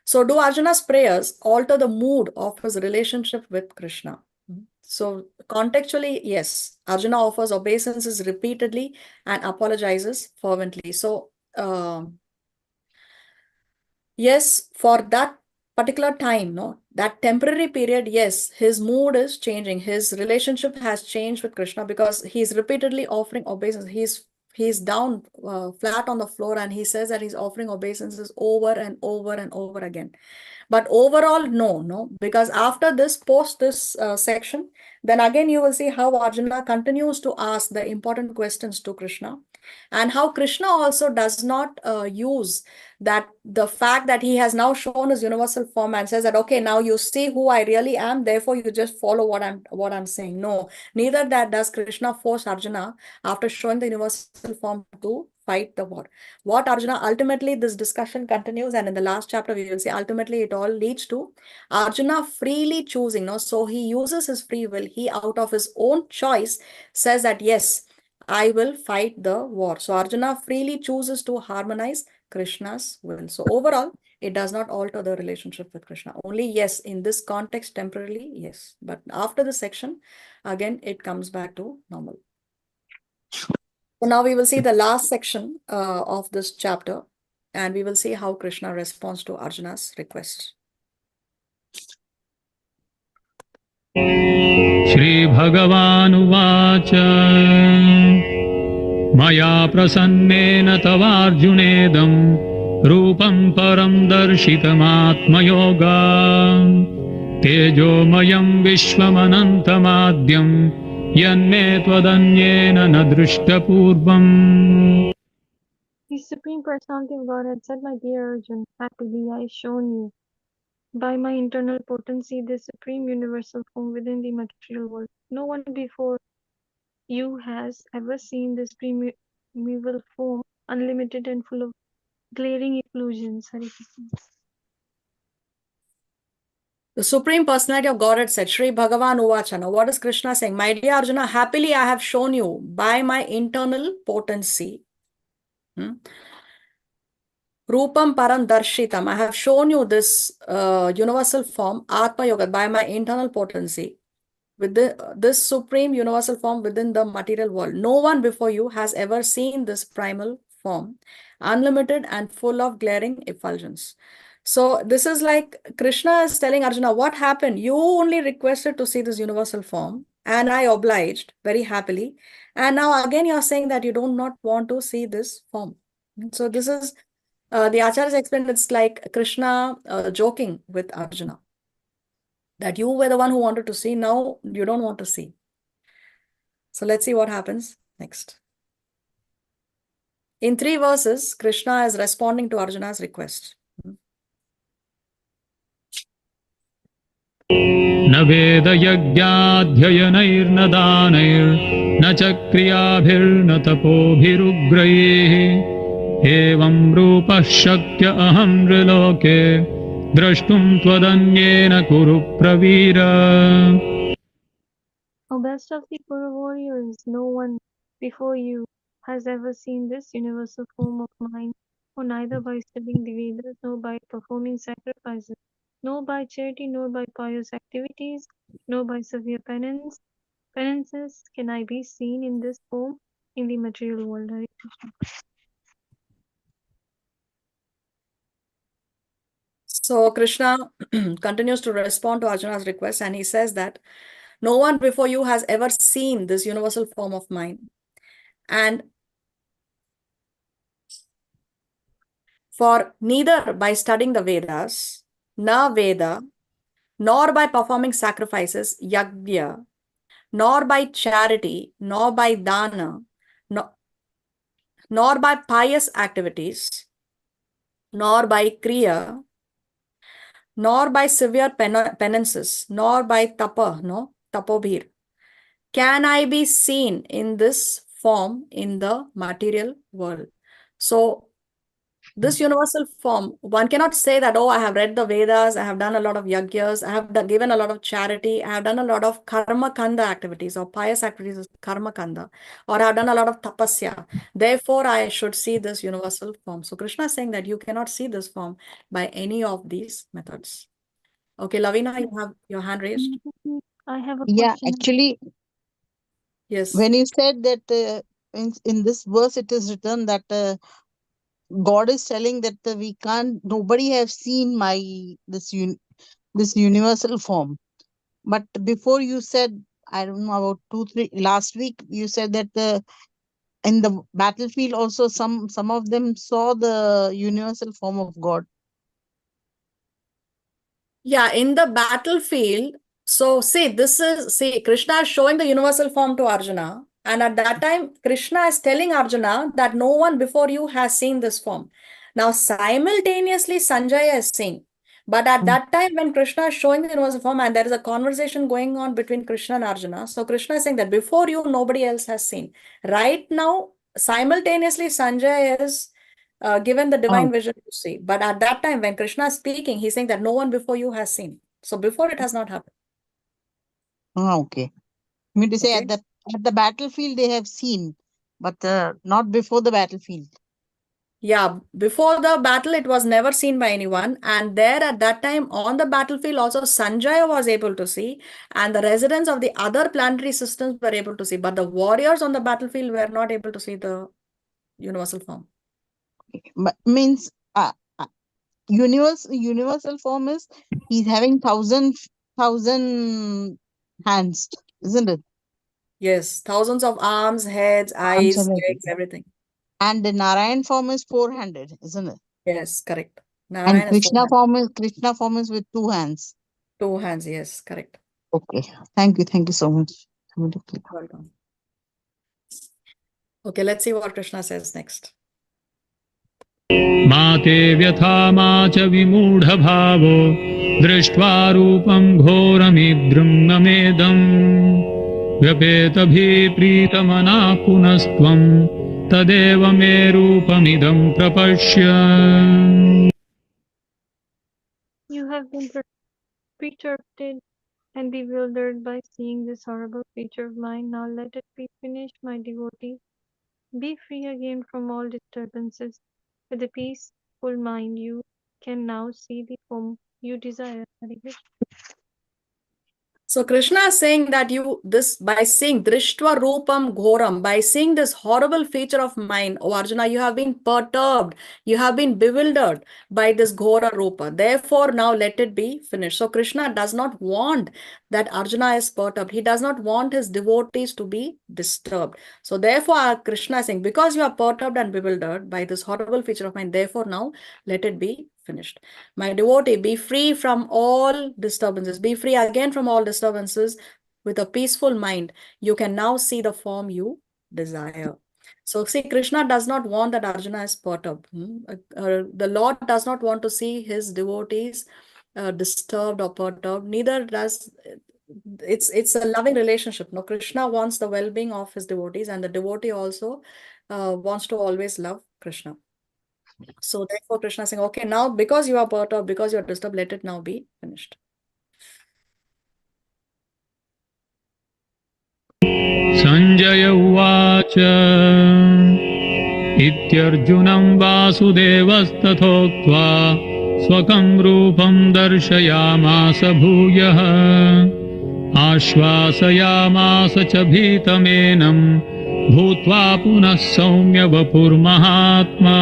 So do Arjuna's prayers alter the mood of his relationship with Krishna? So contextually, yes, Arjuna offers obeisances repeatedly and apologizes fervently. So yes, for that particular time, no, that temporary period, yes, his mood is changing. His relationship has changed with Krishna because he's repeatedly offering obeisance. He's down flat on the floor and he says that he's offering obeisances over and over and over again. But overall, no, because after this, post this section, then again you will see how Arjuna continues to ask the important questions to Krishna, and how Krishna also does not use that the fact that he has now shown his universal form and says that, okay, now you see who I really am, therefore you just follow what I'm saying. No, neither that does Krishna force Arjuna after showing the universal form to fight the war. What Arjuna ultimately, this discussion continues, and in the last chapter we will see ultimately it all leads to Arjuna freely choosing. No, so he uses his free will. He out of his own choice says that yes, I will fight the war. So Arjuna freely chooses to harmonize Krishna's will. So overall, it does not alter the relationship with Krishna. Only yes, in this context, temporarily, yes. But after the section, again, it comes back to normal. So now we will see the last section of this chapter, and we will see how Krishna responds to Arjuna's request. श्रीभगवानुवाच मया प्रसन्नेन तवार्जुनेदं रूपं परं दर्शितमात्मयोगा तेजोमयं विश्वमनन्तमाद्यं यन्मे त्वदन्येन न दृष्टपूर्वम्. The Supreme Personality of Godhead said, my dear Arjun, happily I shown you by my internal potency this supreme universal form within the material world. No one before you has ever seen this primeval form, unlimited and full of glaring effulgence. Hare Krishna. The Supreme Personality of Godhead said, Shri Bhagavan Uvacha. Now, what is Krishna saying? My dear Arjuna, happily I have shown you by my internal potency. Rupam Param Darshitam. I have shown you this universal form, Atma Yoga, by my internal potency. With this supreme universal form within the material world. No one before you has ever seen this primal form, unlimited and full of glaring effulgence. So this is like Krishna is telling Arjuna, what happened? You only requested to see this universal form and I obliged very happily. And now again you're saying that you do not want to see this form. So this is, the Acharyas explained, it's like Krishna joking with Arjuna. That you were the one who wanted to see, now you don't want to see. So let's see what happens next. In 3 verses, Krishna is responding to Arjuna's request. न वेदयज्ञाध्ययनैर्न दानैर्न च क्रियाभिर्न तपोभिरुग्रैः एवं रूपः शक्य अहं नृलोके द्रष्टुं त्वदन्येन कुरु Pravir. O best of the Kuru warriors, no one before you has ever seen this universal form of mine, for neither by studying the Vedas, nor by performing sacrifices, nor by charity, nor by pious activities, nor by severe penances can I be seen in this form in the material world. Hare Krishna. So Krishna continues to respond to Arjuna's request, and he says that no one before you has ever seen this universal form of mine. And for neither by studying the Vedas, na Veda, nor by performing sacrifices, yagya, nor by charity, nor by dana, nor by pious activities, nor by kriya, nor by severe penances, nor by tapobhir, can I be seen in this form in the material world. So this universal form, one cannot say that, oh, I have read the Vedas, I have done a lot of yagyas, I have given a lot of charity, I have done a lot of karma kanda activities or pious activities, karma kanda, or I have done a lot of tapasya. Therefore, I should see this universal form. So Krishna is saying that you cannot see this form by any of these methods. Okay, Lavina, you have your hand raised. I have a Yeah, question. actually, Yes. when you said that in this verse it is written that God is telling that we can't, nobody have seen this universal form. But before you said, I don't know, about 2, 3 last week, you said that in the battlefield also some of them saw the universal form of God. Yeah, in the battlefield. So see, Krishna is showing the universal form to Arjuna. And at that time, Krishna is telling Arjuna that no one before you has seen this form. Now, simultaneously, Sanjaya is seeing. But at that time, when Krishna is showing the universal form and there is a conversation going on between Krishna and Arjuna, so Krishna is saying that before you, nobody else has seen. Right now, simultaneously, Sanjaya is given the Oh, divine vision to see. But at that time, when Krishna is speaking, he's saying that no one before you has seen. So before it has not happened. okay. I mean to say Okay. at the battlefield they have seen, but not before the battlefield. Yeah, before the battle, it was never seen by anyone. And there at that time on the battlefield, also Sanjaya was able to see, and the residents of the other planetary systems were able to see. But the warriors on the battlefield were not able to see the universal form. But means universal form is he's having thousand hands, isn't it? Yes, thousands of arms, heads, Arms eyes, and legs, everything. everything. And the Narayan form is 400, isn't it? Yes, correct. And Narayan is four hands. Krishna form is with 2 hands. 2 hands, yes, correct. Okay. Thank you so much. Welcome. Okay, let's see what Krishna says next. मा ते व्यथा मा च विमूढभावो दृष्ट्वा रूपं घोरमिदृङ्गमेदम् व्यपेतभिप्रीतमनाः पुनस्त्वं तदेव मे रूपमिदं प्रपश्य. You have been perturbed and bewildered by seeing this horrible feature of mine. Now let it be finished, my devotee. Be free again from all disturbances. With a peaceful mind, you can now see the form you desire. Hare Krishna. So Krishna is saying that by seeing Drishtva Rupam Ghoram, by seeing this horrible feature of mine, O Arjuna, you have been perturbed, you have been bewildered by this Ghora Rupa. Therefore, now let it be finished. So Krishna does not want that Arjuna is perturbed. He does not want his devotees to be disturbed. So therefore, Krishna is saying, because you are perturbed and bewildered by this horrible feature of mine, therefore now let it be finished. My devotee, be free from all disturbances. Be free again from all disturbances with a peaceful mind. You can now see the form you desire. So see, Krishna does not want that Arjuna is perturbed. The Lord does not want to see his devotees disturbed or perturbed. Neither does it's a loving relationship. No, Krishna wants the well-being of his devotees, and the devotee also wants to always love Krishna. So therefore, Krishna is saying, okay, now because you are perturbed, because you are disturbed, let it now be finished. Sanjay उवाच इत्यर्जुनं वासुदेवस्तथोक्त्वा स्वकं रूपं दर्शयामास भूयः आश्वासयामास च भीतमेनं भूत्वा पुनः सौम्य वपुर्महात्मा.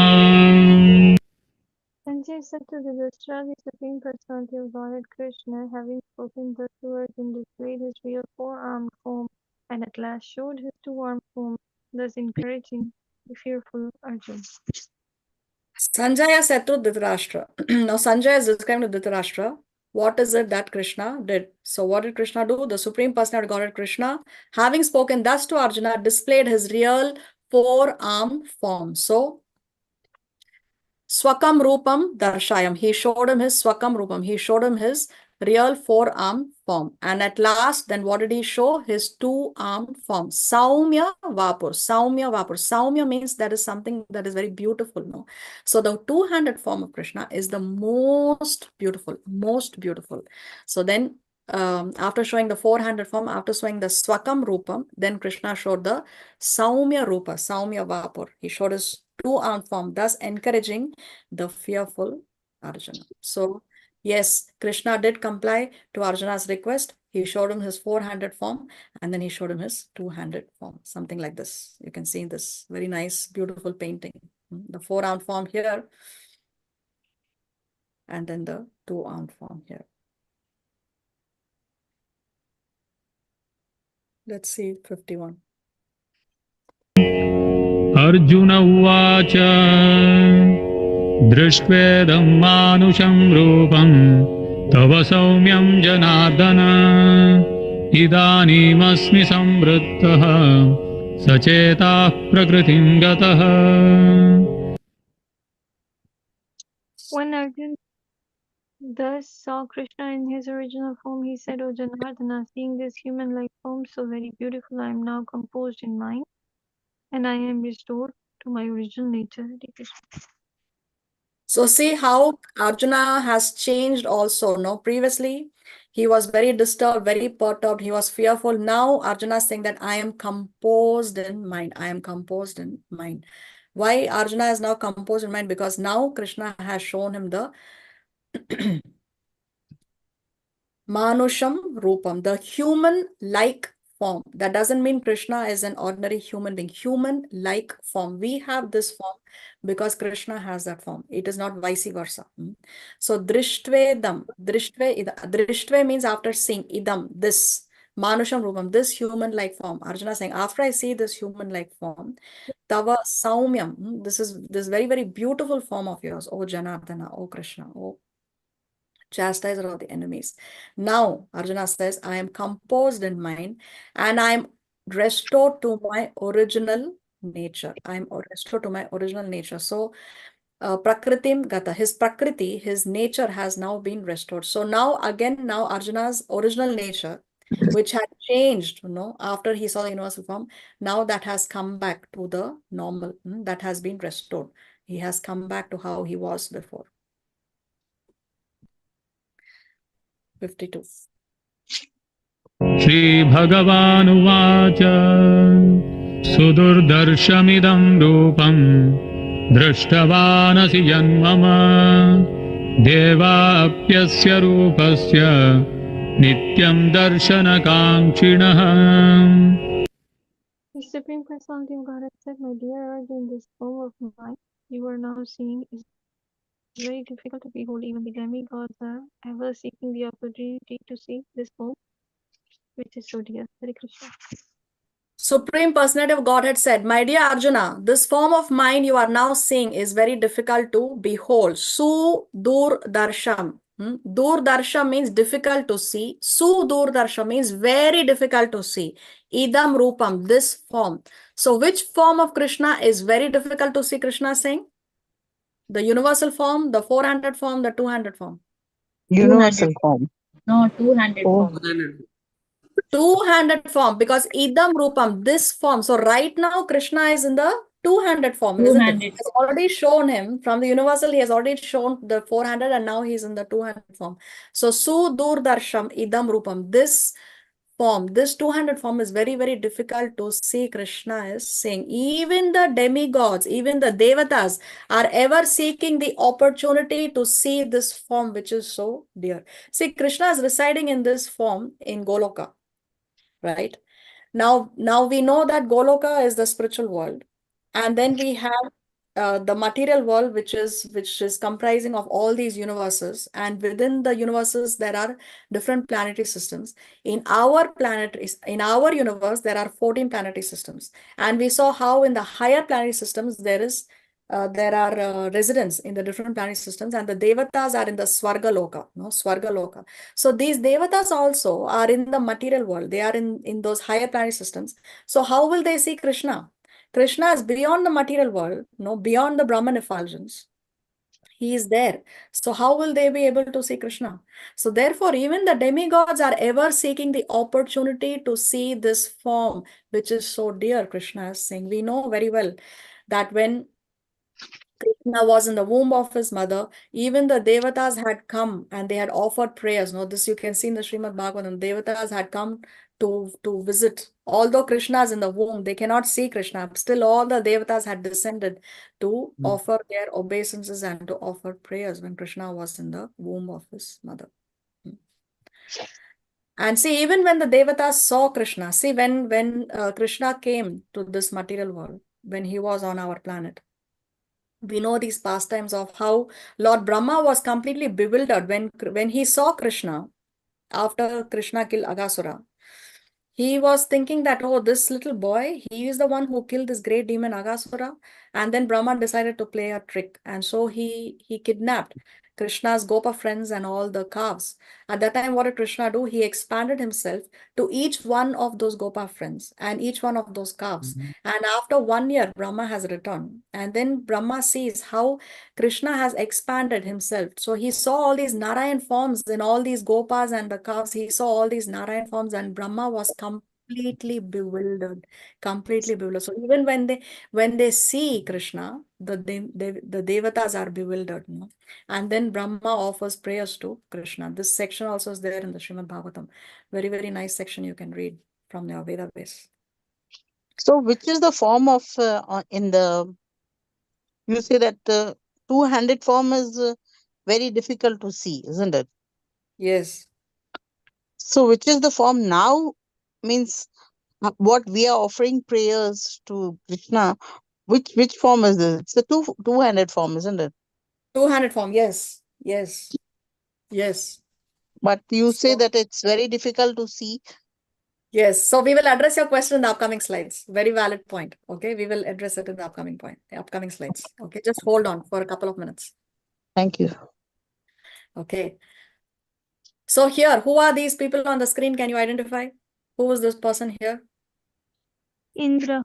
Sanjay said to Yudhishthira, the Supreme Personality of Godhead Krishna, having spoken thus to Arjuna, displayed his real four-armed form, and at last showed his two-armed form. thus encouraging the fearful Arjuna. Sanjaya said to Dhritarashtra. Now Sanjaya is describing to Dhritarashtra. What is it that Krishna did? So what did Krishna do? The Supreme Personality of Godhead Krishna, having spoken thus to Arjuna, displayed his real four-armed form. So Swakam Rupam Darshayam. He showed him his Swakam Rupam. He showed him his real four-armed form. And at last, then what did he show? His two-armed form. Saumya Vapur. Saumya Vapur. Saumya means that is something that is very beautiful. No? So the two-handed form of Krishna is the most beautiful. Most beautiful. So then after showing the four-handed form, after showing the Swakam Rupam, then Krishna showed the Saumya Rupa, Saumya Vapur. He showed his two-armed form, thus encouraging the fearful Arjuna. So, yes, Krishna did comply to Arjuna's request. He showed him his four-handed form and then he showed him his two-handed form, something like this. You can see this very nice, beautiful painting. The four-armed form here and then the two-armed form here. Let's see 51. Arjun उवाच दृष्ट्वेदं मानुषं रूपं तव सौम्यं जनार्दन इदानीमस्मि संवृत्तः सचेताः प्रकृतिं गतः. When Arjuna thus saw Krishna in his original form, he said, O Janardana, seeing this human-like form so very beautiful, I am now composed in mind, and I am restored to my original nature. Hare Krishna. So see how Arjuna has changed also. No, previously he was very disturbed, very perturbed. He was fearful. Now Arjuna is saying that I am composed in mind. I am composed in mind. Why Arjuna is now composed in mind? Because now Krishna has shown him the Manusham Rupam, the human-like form. That doesn't mean Krishna is an ordinary human being. Human-like form. We have this form because Krishna has that form. It is not vice versa. So Drishtvedam, Drishtve means after seeing idam, this Manusham Rupam, this human-like form. Arjuna is saying, after I see this human-like form, Tava Saumyam, this is this very, very beautiful form of yours, O Janardana, O Krishna, O chastiser of the enemies. Now, Arjuna says, I am composed in mind and I am restored to my original nature. I am restored to my original nature. So, Prakritim Gata, his Prakriti, his nature has now been restored. So now again, now Arjuna's original nature, which had changed, after he saw the universal form, now that has come back to the normal, that has been restored. He has come back to how he was before. 52. श्रीभगवानुवाच सुदुर्दर्शमिदं रूपं दृष्टवानसि यन्मम देवाप्यस्य रूपस्य नित्यं दर्शनकाङ्क्षिणः. The Supreme Personality of Godhead said, My dear Arjuna, this form of mine you are now seeing is very difficult to behold. Even the demigods are ever seeking the opportunity to see this form, which is so dear. Hare Krishna. Supreme Personality of Godhead said, My dear Arjuna, this form of mine you are now seeing is very difficult to behold. Su-dur darsham. Dur darsham means difficult to see. Su-dur darsham means very difficult to see. Idam rupam, this form. So which form of Krishna is very difficult to see, Krishna is saying? The universal form, the four-handed form, the two-handed form? Universal form. No, two-handed Oh. form. Two-handed form, because idam rupam, this form. So right now Krishna is in the two-handed form, isn't it? Two-handed He has already shown him from the universal, he has already shown the four-handed and now he's in the two-handed form. So Sudur Darsham idam rupam, this form, this two-handed form is very, very difficult to see. Krishna is saying even the demigods, even the devatas are ever seeking the opportunity to see this form which is so dear. See, Krishna is residing in this form in Goloka. Right now we know that Goloka is the spiritual world, and then we have the material world, which is comprising of all these universes, and within the universes there are different planetary systems. In our universe there are 14 planetary systems, and we saw how in the higher planetary systems there are residents in the different planetary systems, and the devatas are in the Swarga Loka, no, Swarga Loka. So these devatas also are in the material world. They are in those higher planetary systems. So how will they see Krishna? Krishna is beyond the material world, no, beyond the Brahman effulgence. He is there. So how will they be able to see Krishna? So therefore, even the demigods are ever seeking the opportunity to see this form, which is so dear, Krishna is saying. We know very well that when Krishna was in the womb of his mother, even the devatas had come and they had offered prayers. No, this you can see in the Srimad Bhagavatam. Devatas had come to visit. Although Krishna is in the womb, they cannot see Krishna. Still, all the devatas had descended to offer their obeisances and to offer prayers when Krishna was in the womb of his mother. And see, even when the devatas saw Krishna, see, when Krishna came to this material world, when he was on our planet, we know these pastimes of how Lord Brahma was completely bewildered when he saw Krishna after Krishna killed Aghasura. He was thinking that, oh, this little boy, he is the one who killed this great demon Aghasura. And then Brahma decided to play a trick. And so he kidnapped Krishna's Gopa friends and all the calves. At that time, what did Krishna do? He expanded himself to each one of those Gopa friends and each one of those calves. And after 1 year, Brahma has returned. And then Brahma sees how Krishna has expanded himself. So he saw all these Narayan forms in all these Gopas and the calves. He saw all these Narayan forms, and Brahma was completely bewildered. So even when they see Krishna, the devatas are bewildered. No? And then Brahma offers prayers to Krishna. This section also is there in the Srimad Bhagavatam. Very, very nice section you can read from your Veda base. So which is the form of in the, you say that two-handed form is very difficult to see, isn't it? Yes. So which is the form now? Means what we are offering prayers to Krishna. Which form is this? It's a two-handed form, isn't it? Two-handed form. Yes. Yes. Yes. But you say So, that it's very difficult to see. yes. So we will address your question in the upcoming slides. Very valid point. Okay. We will address it in the upcoming slides. Okay. Just hold on for a couple of minutes. Thank you. Okay. So here, who are these people on the screen? Can you identify? Who is this person here? Indra.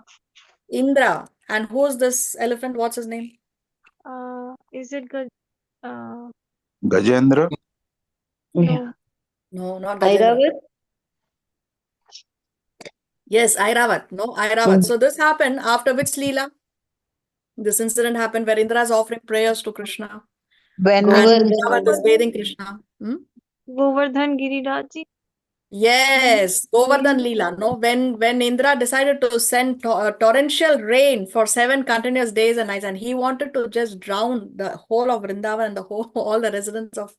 Indra. And who is this elephant? What's his name? Is it good? No, Gajendra. No, not Gajendra. Airavat? Yes, Airavat. No, Airavat. So this happened after which Leela? This incident happened where Indra is offering prayers to Krishna. When And Govardhan. Airavat is bathing Krishna. Govardhan Giriraj. Yes, Govardhan Leela. No, when Indra decided to send torrential rain for 7 continuous days and nights, and he wanted to just drown the whole of Vrindavan and all the residents of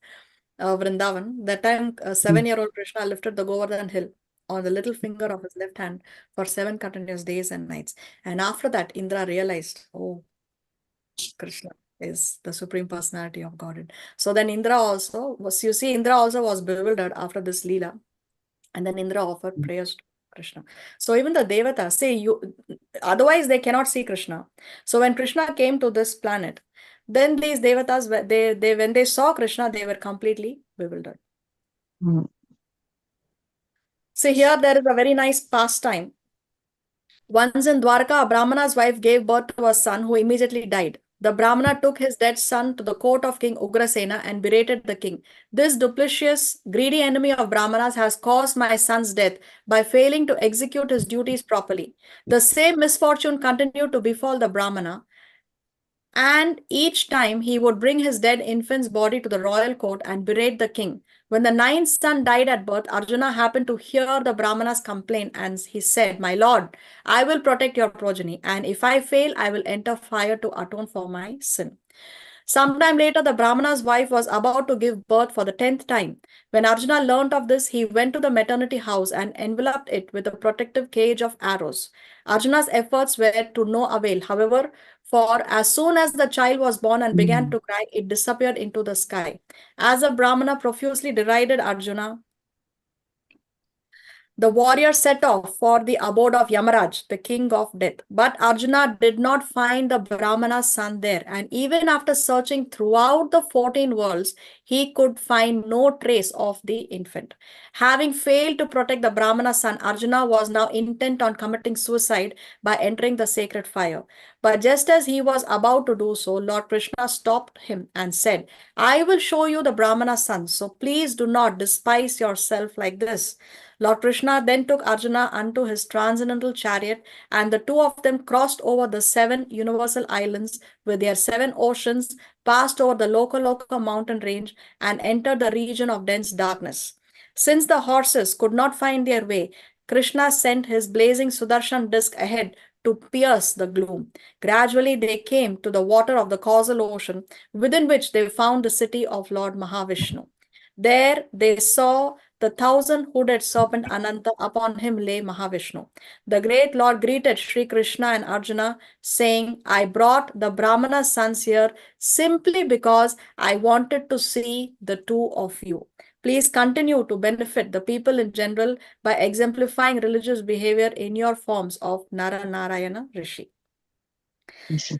Vrindavan. That time, a 7-year-old Krishna lifted the Govardhan hill on the little finger of his left hand for 7 continuous days and nights. And after that, Indra realized, oh, Krishna is the Supreme Personality of Godhead. So then Indra also was bewildered after this Leela. And then Indra offered prayers to Krishna. So even the Devatas say otherwise they cannot see Krishna. So when Krishna came to this planet, then these Devatas, when they saw Krishna, they were completely bewildered. See here, there is a very nice pastime. Once in Dwarka, a Brahmana's wife gave birth to a son who immediately died. The Brahmana took his dead son to the court of King Ugrasena and berated the king. This duplicitous, greedy enemy of Brahmanas has caused my son's death by failing to execute his duties properly. The same misfortune continued to befall the Brahmana, and each time he would bring his dead infant's body to the royal court and berate the king. When the 9th son died at birth, Arjuna happened to hear the Brahmana's complaint, and he said, "My lord, I will protect your progeny, and if I fail, I will enter fire to atone for my sin." Sometime later, the Brahmana's wife was about to give birth for the 10th time. When Arjuna learnt of this, he went to the maternity house and enveloped it with a protective cage of arrows. Arjuna's efforts were to no avail. However, for as soon as the child was born and began to cry, it disappeared into the sky. As the Brahmana profusely derided Arjuna, the warrior set off for the abode of Yamaraj, the king of death. But Arjuna did not find the Brahmana's son there, and even after searching throughout the 14 worlds, he could find no trace of the infant. Having failed to protect the Brahmana's son, Arjuna was now intent on committing suicide by entering the sacred fire. But just as he was about to do so, Lord Krishna stopped him and said, I will show you the Brahmana's son, so please do not despise yourself like this. Lord Krishna then took Arjuna unto his transcendental chariot, and the two of them crossed over the 7 universal islands with their 7 oceans, passed over the Loka mountain range, and entered the region of dense darkness. Since the horses could not find their way, Krishna sent his blazing Sudarshan disk ahead to pierce the gloom. Gradually, they came to the water of the causal ocean, within which they found the city of Lord Mahavishnu. There they saw the 1,000-hooded serpent Ananta. Upon him lay Mahavishnu. The great Lord greeted Sri Krishna and Arjuna, saying, I brought the Brahmana's sons here simply because I wanted to see the two of you. Please continue to benefit the people in general by exemplifying religious behavior in your forms of Nara Narayana Rishi.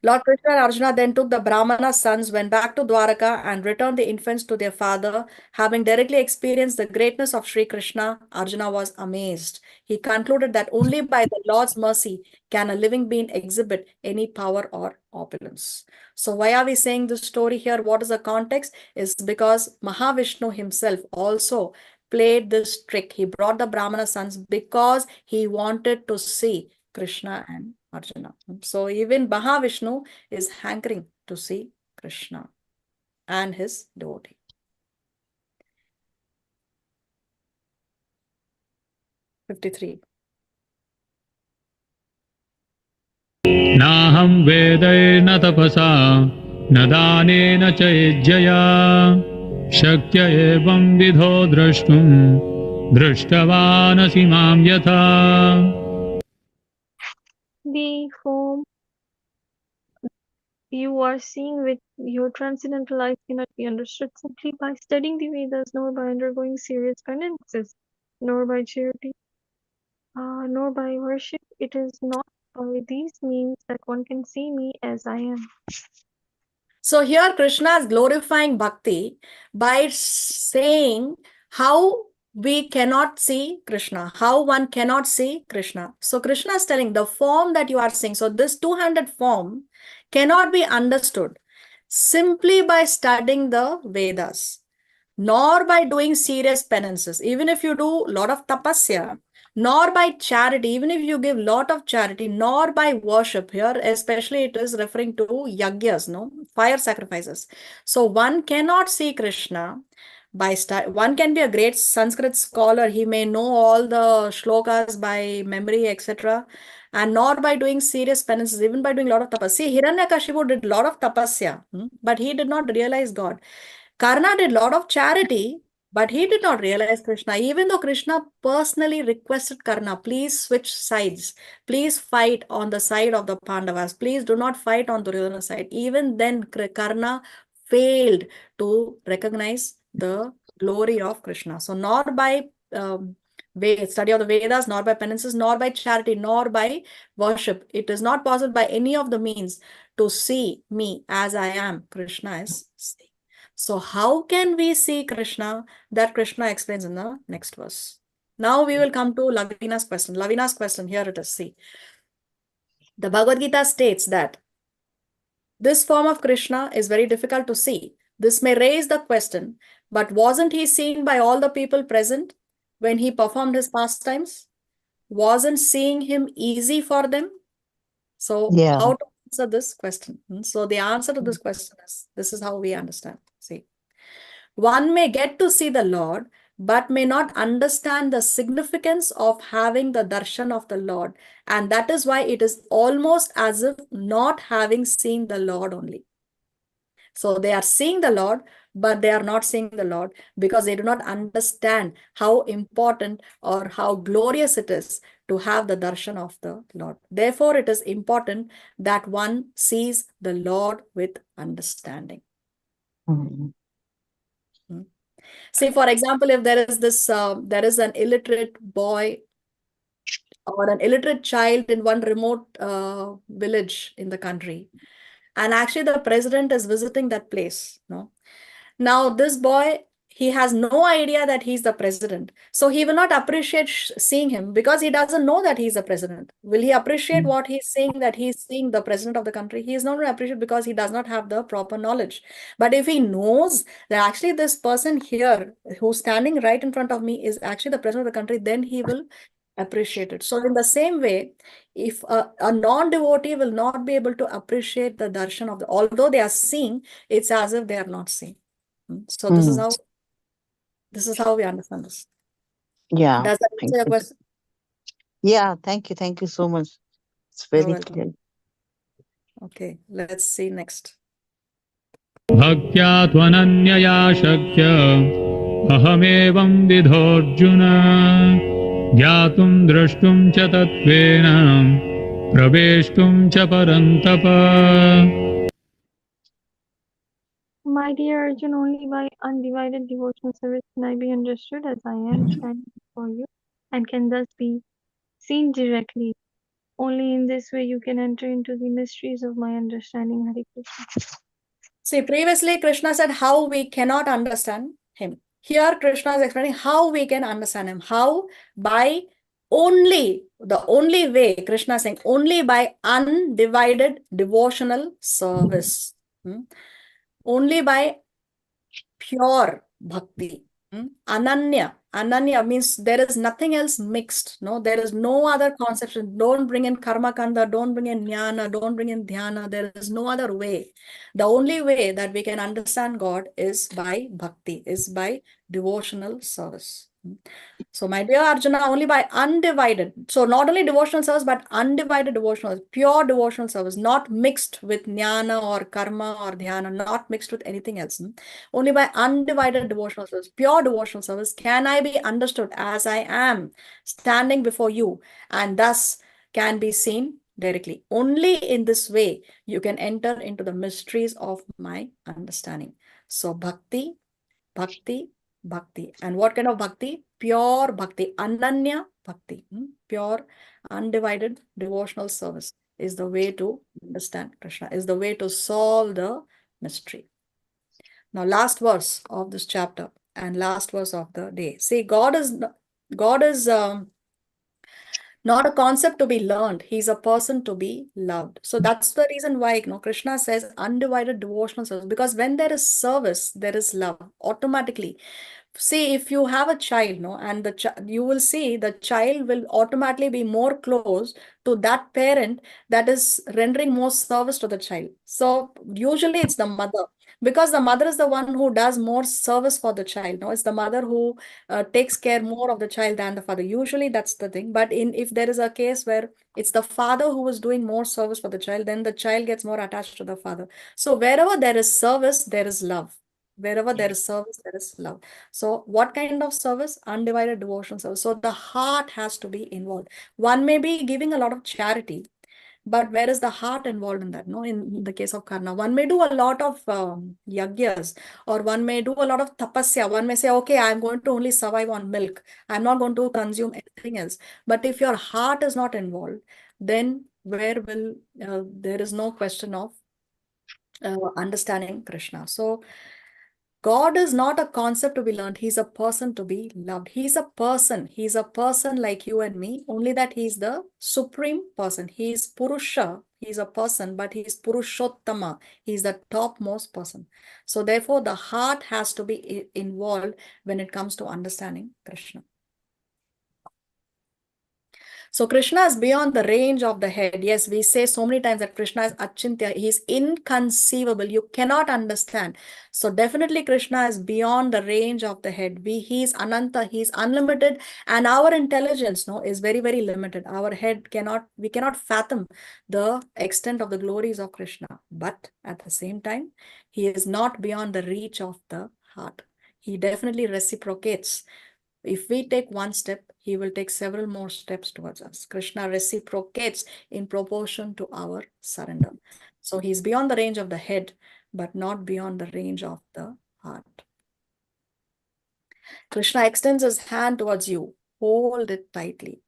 Lord Krishna and Arjuna then took the Brahmana's sons, went back to Dwaraka, and returned the infants to their father. Having directly experienced the greatness of Sri Krishna, Arjuna was amazed. He concluded that only by the Lord's mercy can a living being exhibit any power or opulence. So why are we saying this story here? What is the context? Is because Mahavishnu himself also played this trick. He brought the Brahmana sons because he wanted to see Krishna and Arjuna. So even Mahavishnu is hankering to see Krishna and his devotee. '53. नाहं वेदैर्न तपसा न दानेन च यज्ञया शक्य एवं विधो द्रष्टुं दृष्टवानसि मां यथा. The form you are seeing with your transcendental eyes cannot be understood simply by studying the Vedas, nor by undergoing serious penances, nor by charity, nor by worship. It is not by these means that one can see me as I am. So here Krishna is glorifying bhakti by saying how we cannot see Krishna, how one cannot see Krishna. So Krishna is telling the form that you are seeing. So this two-handed form cannot be understood simply by studying the Vedas, nor by doing serious penances. Even if you do a lot of tapasya, nor by charity, even if you give lot of charity, nor by worship. Here especially it is referring to yagyas, no, fire sacrifices. So one cannot see Krishna by one can be a great Sanskrit scholar, he may know all the shlokas by memory, etc., and not by doing serious penances, even by doing a lot of tapasya. See, Hiranyakashipu did a lot of tapasya, but he did not realize God. Karna did a lot of charity, but he did not realize Krishna. Even though Krishna personally requested Karna, please switch sides. Please fight on the side of the Pandavas. Please do not fight on Duryodhana's side. Even then, Karna failed to recognize the glory of Krishna. So not by study of the Vedas, nor by penances, nor by charity, nor by worship. It is not possible by any of the means to see me as I am. Krishna is saying. So how can we see Krishna? That Krishna explains in the next verse. Now we will come to Lavina's question. Lavina's question, here it is. See, the Bhagavad Gita states that this form of Krishna is very difficult to see. This may raise the question, but wasn't he seen by all the people present when he performed his pastimes? Wasn't seeing him easy for them? So how to answer this question? So the answer to this question is, this is how we understand. See, one may get to see the Lord, but may not understand the significance of having the darshan of the Lord. And that is why it is almost as if not having seen the Lord only. So they are seeing the Lord, but they are not seeing the Lord because they do not understand how important or how glorious it is to have the darshan of the Lord. Therefore, it is important that one sees the Lord with understanding. Mhm. See, for example, if there is there is an illiterate boy or an illiterate child in one remote village in the country, and actually the president is visiting that place, no? Now, this boy, he has no idea that he's the president. So he will not appreciate seeing him because he doesn't know that he's the president. Will he appreciate what he's saying, that he's seeing the president of the country? He is not going to appreciate because he does not have the proper knowledge. But if he knows that actually this person here who's standing right in front of me is actually the president of the country, then he will appreciate it. So in the same way, if a non-devotee will not be able to appreciate the darshan of the, although they are seeing, it's as if they are not seeing. So this is how we understand this. Yeah, Does that thank answer your you. question? Yeah, thank you. Thank you so much. It's You're very welcome. clear. Okay, let's see next. भक्त्या त्वनन्यया शक्य अहमेवं विधोऽर्जुन ज्ञातुं द्रष्टुं च तत्त्वेन प्रवेष्टुं च परन्तप. My dear Arjun, only by undivided devotional service can I be understood as I am standing before you, and can thus be seen directly. Only in this way you can enter into the mysteries of my understanding. Hare Krishna. See, previously Krishna said how we cannot understand him. Here Krishna is explaining how we can understand him. How? By the only way, Krishna is saying, only by undivided devotional service. Only by pure bhakti. Ananya means there is nothing else mixed. No, there is no other conception. Don't bring in karma kanda, don't bring in jnana, don't bring in dhyana. There is no other way. The only way that we can understand God is by bhakti, is by devotional service. So, my dear Arjuna, only by undivided, so not only devotional service, but undivided devotional, pure devotional service, not mixed with jnana or karma or dhyana, not mixed with anything else. Only by undivided devotional service, pure devotional service, can I be understood as I am standing before you, and thus can be seen directly. Only in this way you can enter into the mysteries of my understanding. So, bhakti, bhakti, bhakti. And what kind of bhakti? Pure bhakti, ananya bhakti, pure undivided devotional service is the way to understand Krishna, is the way to solve the mystery. Now, last verse of this chapter and last verse of the day. See, God is not a concept to be learned. He's a person to be loved. So that's the reason why Krishna says undivided devotional service. Because when there is service, there is love automatically. See, if you have a child, no, and you will see the child will automatically be more close to that parent that is rendering more service to the child. So usually it's the mother, because the mother is the one who does more service for the child. No, it's the mother who takes care more of the child than the father. Usually that's the thing. But if there is a case where it's the father who is doing more service for the child, then the child gets more attached to the father. So wherever there is service, there is love. Wherever there is service, there is love. So what kind of service? Undivided devotional service. So the heart has to be involved. One may be giving a lot of charity, but where is the heart involved in that? No, in the case of Karna, one may do a lot of yagyas, or one may do a lot of tapasya. One may say, okay, I'm going to only survive on milk. I'm not going to consume anything else. But if your heart is not involved, then where will there is no question of understanding Krishna. So God is not a concept to be learned. He's a person to be loved. He's a person. He's a person like you and me, only that he's the supreme person. He's Purusha. He's a person, but he's Purushottama. He's the topmost person. So therefore, the heart has to be involved when it comes to understanding Krishna. So Krishna is beyond the range of the head. Yes, we say so many times that Krishna is achintya. He is inconceivable. You cannot understand. So definitely Krishna is beyond the range of the head. He is ananta. He is unlimited, and our intelligence, no, is very, very limited. Our head we cannot fathom the extent of the glories of Krishna. But at the same time, he is not beyond the reach of the heart. He definitely reciprocates. If we take one step, he will take several more steps towards us. Krishna reciprocates in proportion to our surrender. So he's beyond the range of the head, but not beyond the range of the heart. Krishna extends his hand towards you. Hold it tightly.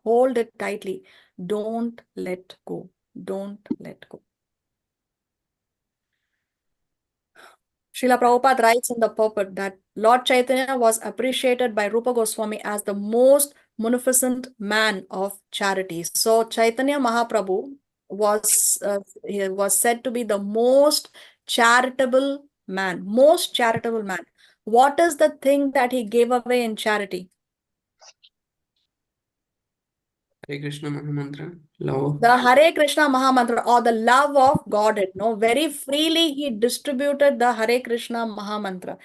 Hold it tightly. Don't let go. Don't let go. Srila Prabhupada writes in the purport that Lord Chaitanya was appreciated by Rupa Goswami as the most munificent man of charity. So Chaitanya Mahaprabhu he was said to be the most charitable man. Most charitable man. What is the thing that he gave away in charity? Hare Krishna Mahamantra, love. The Hare Krishna Mahamantra, or the love of Godhead. No, very freely he distributed the Hare Krishna Mahamantra.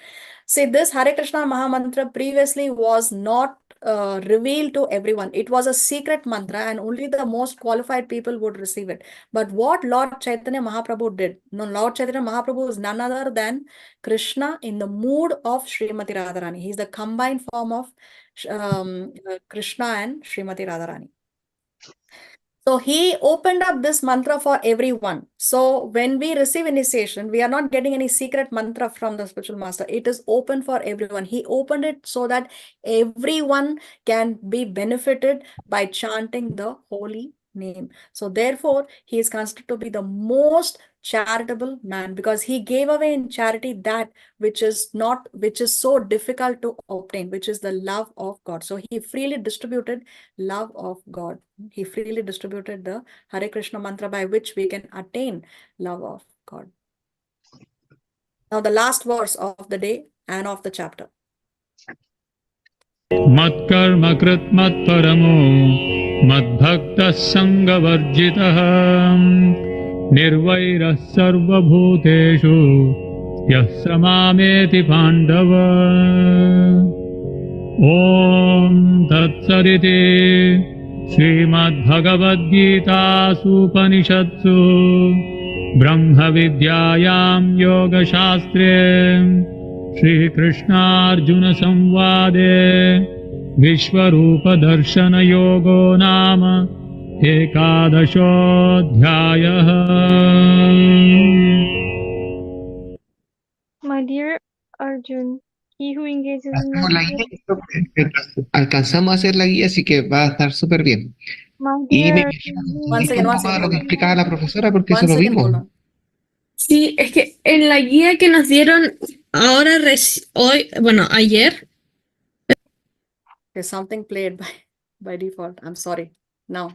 See, this Hare Krishna Mahamantra previously was not revealed to everyone. It was a secret mantra, and only the most qualified people would receive it. But what Lord Chaitanya Mahaprabhu did, no, Lord Chaitanya Mahaprabhu is none other than Krishna in the mood of Srimati Radharani. He is the combined form of Krishna and Srimati Radharani. So he opened up this mantra for everyone. So when we receive initiation, we are not getting any secret mantra from the spiritual master. It is open for everyone. He opened it so that everyone can be benefited by chanting the holy name. So therefore, he is considered to be the most charitable man, because he gave away in charity that which is so difficult to obtain, which is the love of God. So he freely distributed love of God. He freely distributed the Hare Krishna mantra by which we can attain love of God. Now the last verse of the day and of the chapter. Matkarma krit matparamo madbhaktas sangavarjitah nirvairah sarvabhuteshu yah samameti pandava. Om Tatsaditi Srimad Bhagawad Gita Upanishadsu Brahma Vidyayam Yoga Shastre Shri Krishna Arjuna Samvade Vishwarupa Darshana Yogo Nama Ekadashodhyayah. My dear Arjun, he who engages in Hacemos la meditation. guía, alcanzamos a hacer la guía, así que va a estar súper bien. My Y dear me Arjun, One second, un poco de lo que he explicaba la profesora, porque One eso lo second, vimos. hold on. Sí, es que en la guía que nos dieron ahora, hoy, bueno, ayer, There's something played by default. I'm sorry. Now.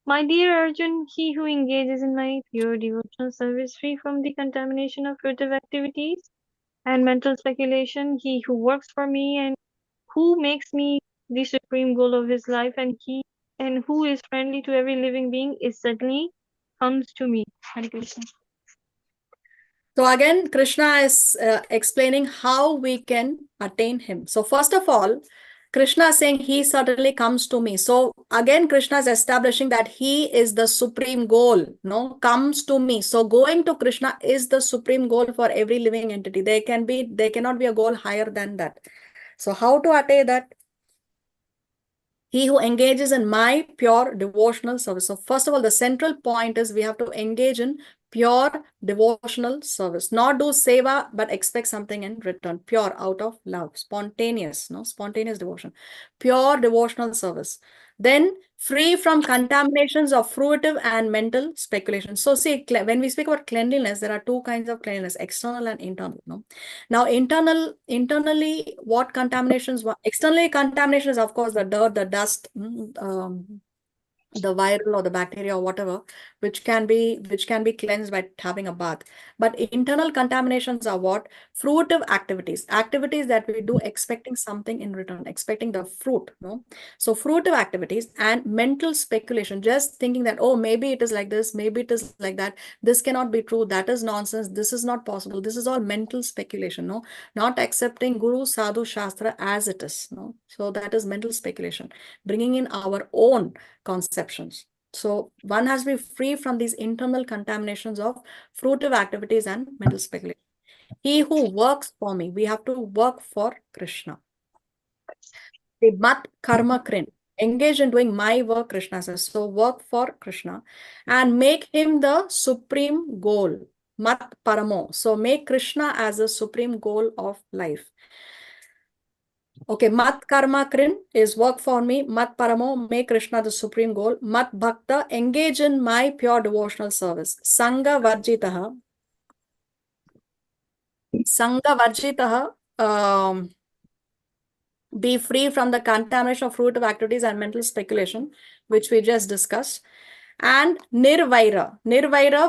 My dear Arjun, he who engages in my pure devotional service free from the contamination of fruitive activities and mental speculation, he who works for me and who makes me the supreme goal of his life, and who is friendly to every living being, is suddenly comes to me. Hare Krishna. So again, Krishna is explaining how we can attain him. So first of all, Krishna is saying he certainly comes to me. So again, Krishna is establishing that he is the supreme goal, no, comes to me. So going to Krishna is the supreme goal for every living entity. There cannot be a goal higher than that. So how to attain that? He who engages in my pure devotional service. So first of all, the central point is we have to engage in pure devotional service. Not do seva, but expect something in return. Pure, out of love. Spontaneous, no? Spontaneous devotion. Pure devotional service. Then free from contaminations of fruitive and mental speculation. So see, when we speak about cleanliness, there are two kinds of cleanliness, external and internal. No? Now, internally, what contaminations? Externally, contamination is, of course, the dirt, the dust, the viral or the bacteria or whatever, which can be cleansed by having a bath. But internal contaminations are what? Fruitive activities that we do expecting something in return, expecting the fruit, no? So fruitive activities and mental speculation, just thinking that, oh, maybe it is like this, maybe it is like that, this cannot be true, that is nonsense, this is not possible, this is all mental speculation, no? Not accepting guru, sadhu, shastra as it is, no? So that is mental speculation, bringing in our own conceptions. So one has to be free from these internal contaminations of fruitive activities and mental speculation. He who works for me, we have to work for Krishna. The mat karma krin, engage in doing my work, Krishna says. So work for Krishna and make him the supreme goal. Mat paramo. So make Krishna as the supreme goal of life. Okay, mat karma krin is work for me. Mat paramo, make Krishna the supreme goal. Mat bhakta, engage in my pure devotional service. Sangha varjitaha. Sangha varjitaha, be free from the contamination of fruitive activities and mental speculation, which we just discussed. And nirvaira,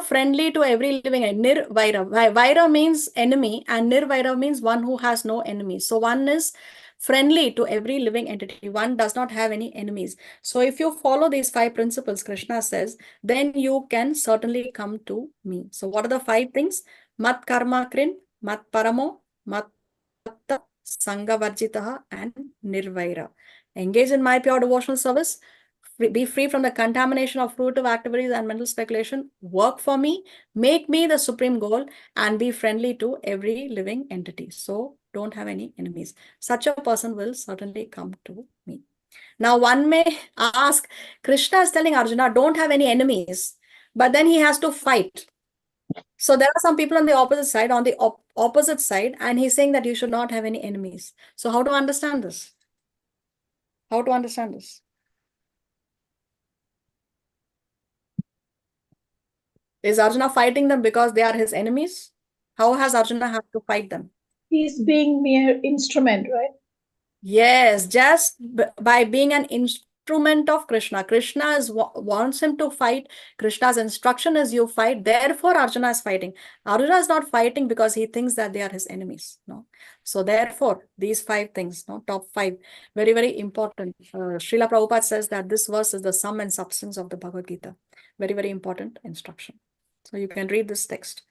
friendly to every living entity. Vaira means enemy, and nirvaira means one who has no enemies. So one is friendly to every living entity. One does not have any enemies. So if you follow these 5 principles, Krishna says, then you can certainly come to me. So what are the 5 things? Mat karma krin, mat paramo, mat sangha varjitaha, and nirvaira. Engage in my pure devotional service. Be free from the contamination of fruitive activities and mental speculation. Work for me. Make me the supreme goal and be friendly to every living entity. So don't have any enemies. Such a person will certainly come to me. Now one may ask, Krishna is telling Arjuna, don't have any enemies, but then he has to fight. So there are some people on the opposite side, and he's saying that you should not have any enemies. So how to understand this? How to understand this? Is Arjuna fighting them because they are his enemies? How has Arjuna have to fight them? He's being mere instrument, right? Yes, just by being an instrument of Krishna. Krishna wants him to fight. Krishna's instruction is you fight. Therefore, Arjuna is fighting. Arjuna is not fighting because he thinks that they are his enemies. No. So therefore, these 5 things, no, top 5, very, very important. Srila Prabhupada says that this verse is the sum and substance of the Bhagavad Gita. Very, very important instruction. So you can read this text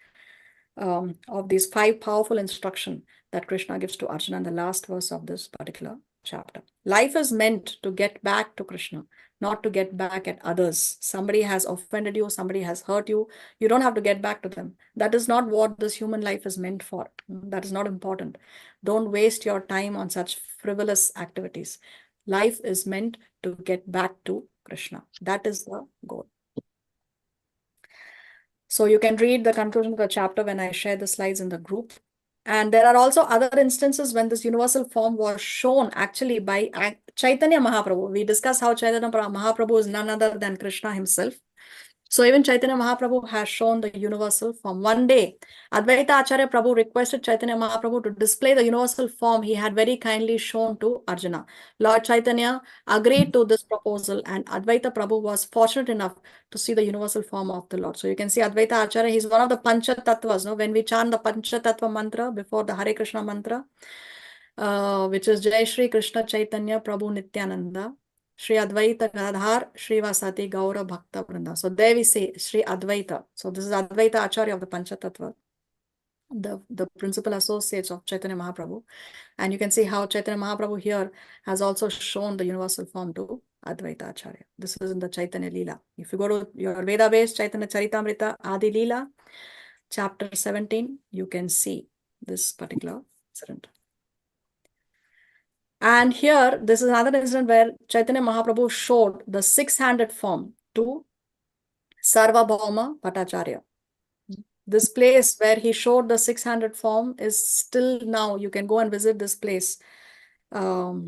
of these 5 powerful instruction that Krishna gives to Arjuna in the last verse of this particular chapter. Life is meant to get back to Krishna, not to get back at others. Somebody has offended you, somebody has hurt you. You don't have to get back to them. That is not what this human life is meant for. That is not important. Don't waste your time on such frivolous activities. Life is meant to get back to Krishna. That is the goal. So you can read the conclusion of the chapter when I share the slides in the group. And there are also other instances when this universal form was shown actually by Chaitanya Mahaprabhu. We discussed how Chaitanya Mahaprabhu is none other than Krishna himself. So even Chaitanya Mahaprabhu has shown the universal form. One day, Advaita Acharya Prabhu requested Chaitanya Mahaprabhu to display the universal form he had very kindly shown to Arjuna. Lord Chaitanya agreed to this proposal, and Advaita Prabhu was fortunate enough to see the universal form of the Lord. So you can see Advaita Acharya, he's one of the Pancha Tattvas. No? When we chant the Pancha Tattva mantra before the Hare Krishna mantra, which is Jai Shri Krishna Chaitanya Prabhu Nityananda, Shri Advaita Gadhar, Shri Vasati Gaura Bhakta Vrinda. So there we say Shri Advaita. So this is Advaita Acharya of the Panchatattva, the principal associates of Chaitanya Mahaprabhu. And you can see how Chaitanya Mahaprabhu here has also shown the universal form to Advaita Acharya. This is in the Chaitanya Leela. If you go to your Veda-based Chaitanya Charitamrita Adi Leela, chapter 17, you can see this particular incident. And here, this is another incident where Chaitanya Mahaprabhu showed the 6-handed form to Sarvabhauma Bhattacharya. This place where he showed the 6-handed form is still now, you can go and visit this place in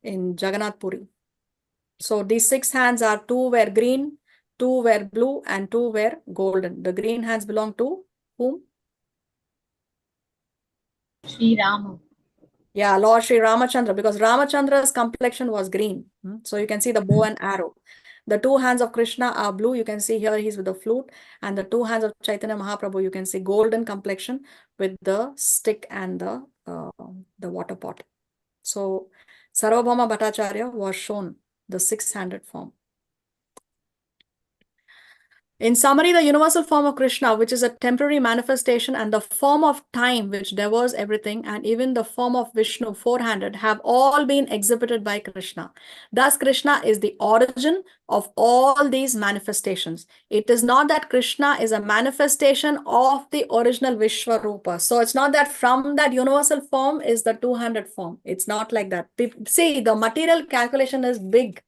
Jagannath Puri. So these 6 hands are 2 were green, 2 were blue, and 2 were golden. The green hands belong to whom? Sri Rama. Yeah, Lord Sri Ramachandra, because Ramachandra's complexion was green. So you can see the bow and arrow. The two hands of Krishna are blue. You can see here he's with the flute. And the two hands of Chaitanya Mahaprabhu, you can see golden complexion with the stick and the water pot. So Sarvabhauma Bhattacharya was shown the six-handed form. In summary, the universal form of Krishna, which is a temporary manifestation, and the form of time, which devours everything, and even the form of Vishnu, four-handed, have all been exhibited by Krishna. Thus, Krishna is the origin of all these manifestations. It is not that Krishna is a manifestation of the original Vishwarupa. So it's not that from that universal form is the two-handed form. It's not like that. See, the material calculation is big,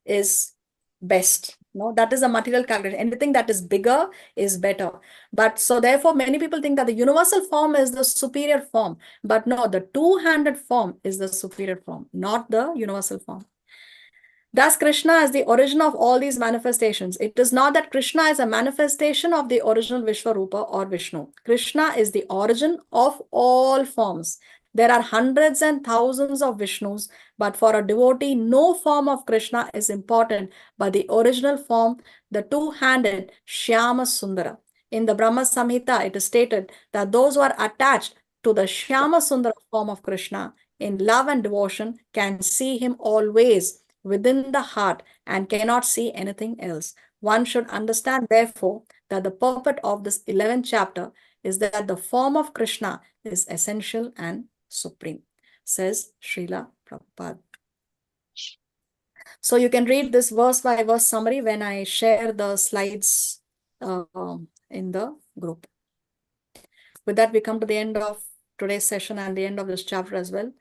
is best. No, that is a material calculation. Anything that is bigger is better. But so therefore, many people think that the universal form is the superior form. But no, the two-handed form is the superior form, not the universal form. Thus, Krishna is the origin of all these manifestations. It is not that Krishna is a manifestation of the original Vishwarupa or Vishnu. Krishna is the origin of all forms. There are hundreds and thousands of Vishnus, but for a devotee, no form of Krishna is important, but the original form, the two-handed Shyama Sundara. In the Brahma Samhita, it is stated that those who are attached to the Shyama Sundara form of Krishna in love and devotion can see him always within the heart and cannot see anything else. One should understand, therefore, that the purport of this 11th chapter is that the form of Krishna is essential and supreme, says Srila Prabhupada. So you can read this verse by verse summary when I share the slides in the group. With that, we come to the end of today's session and the end of this chapter as well,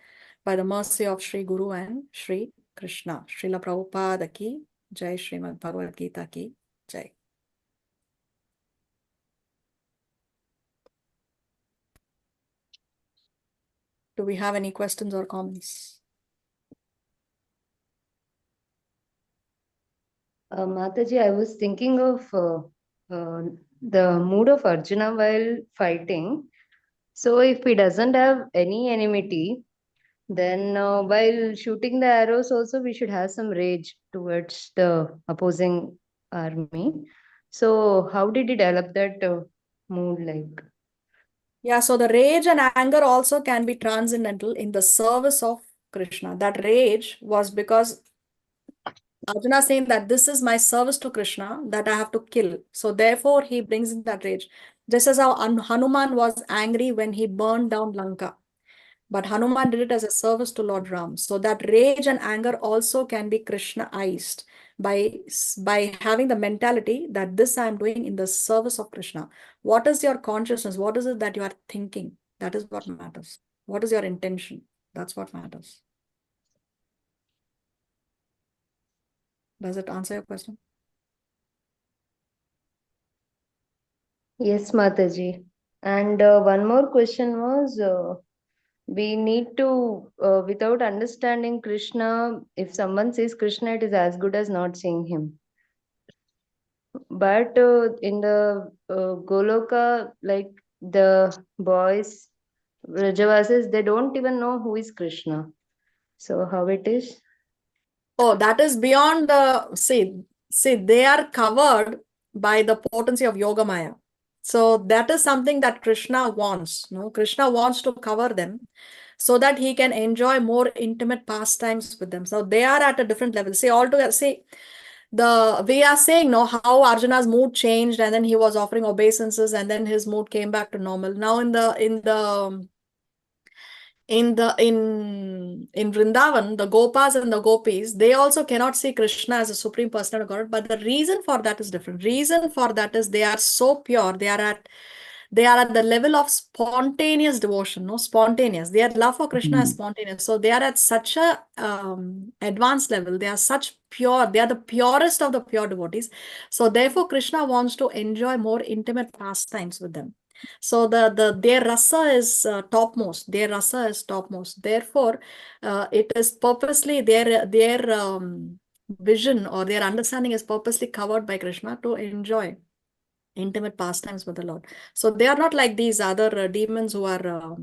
by the mercy of Sri Guru and Sri Krishna. Srila Prabhupada ki Jai, Srimad Bhagavad Gita ki Jai. Do we have any questions or comments? Mataji, I was thinking of the mood of Arjuna while fighting. So if he doesn't have any enmity, then while shooting the arrows also we should have some rage towards the opposing army. So how did he develop that mood like? Yeah, so the rage and anger also can be transcendental in the service of Krishna. That rage was because Arjuna saying that this is my service to Krishna that I have to kill. So therefore he brings in that rage. Just as how Hanuman was angry when he burned down Lanka. But Hanuman did it as a service to Lord Ram. So that rage and anger also can be Krishnaized by having the mentality that this I am doing in the service of Krishna. What is your consciousness? What is it that you are thinking? That is what matters. What is your intention? That's what matters. Does it answer your question? Yes, Mataji. And one more question was, we need to, without understanding Krishna, if someone says Krishna, it is as good as not seeing him. But in the Goloka, like the boys, Rajavasis, they don't even know who is Krishna. So how it is? Oh, that is beyond the, see, they are covered by the potency of Yoga Maya. So that is something that Krishna wants. No, Krishna wants to cover them so that he can enjoy more intimate pastimes with them. So they are at a different level. See, altogether, see, we are saying no how Arjuna's mood changed, and then he was offering obeisances, and then his mood came back to normal. Now in Vrindavan, the Gopas and the Gopis, they also cannot see Krishna as a supreme personality of God, but the reason for that is different. Reason for that is they are so pure, they are at the level of spontaneous devotion, no, spontaneous. Their love for Krishna is spontaneous. So they are at such a advanced level. They are such pure. They are the purest of the pure devotees. So therefore, Krishna wants to enjoy more intimate pastimes with them. So their rasa is topmost. Their rasa is topmost. Therefore, it is purposely their vision or their understanding is purposely covered by Krishna to enjoy intimate pastimes with the Lord. So they are not like these other demons who are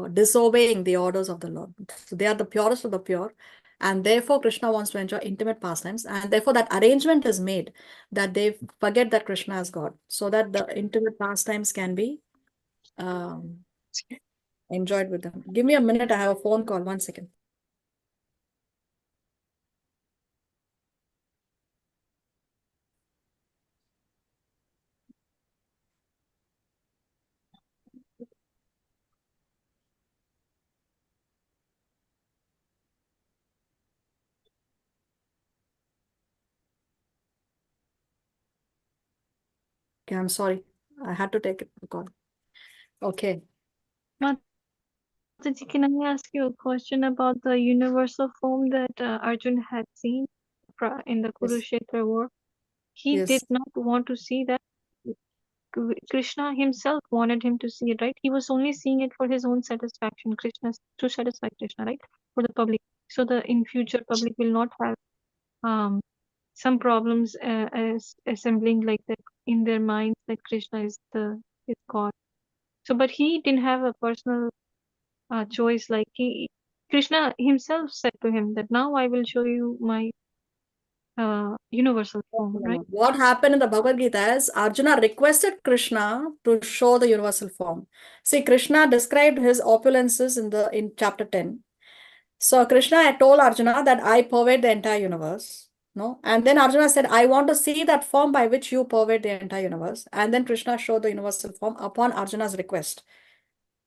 disobeying the orders of the Lord. So they are the purest of the pure. And therefore, Krishna wants to enjoy intimate pastimes. And therefore, that arrangement is made that they forget that Krishna is God, so that the intimate pastimes can be enjoyed with them. Give me a minute. I have a phone call. 1 second. Okay, I'm sorry. I had to take the call. Okay. Mataji, can I ask you a question about the universal form that Arjun had seen in the Yes. Kurukshetra war? He Yes. did not want to see that. Krishna himself wanted him to see it, right? He was only seeing it for his own satisfaction, to satisfy Krishna, right? For the public. So the in future public will not have some problems as assembling like that in their minds that Krishna is God. So, but he didn't have a personal choice. Like Krishna himself said to him that now I will show you my universal form, right? What happened in the Bhagavad Gita is Arjuna requested Krishna to show the universal form. See, Krishna described his opulences in chapter 10. So Krishna had told Arjuna that I pervade the entire universe. No, and then Arjuna said, I want to see that form by which you pervade the entire universe. And then Krishna showed the universal form upon Arjuna's request.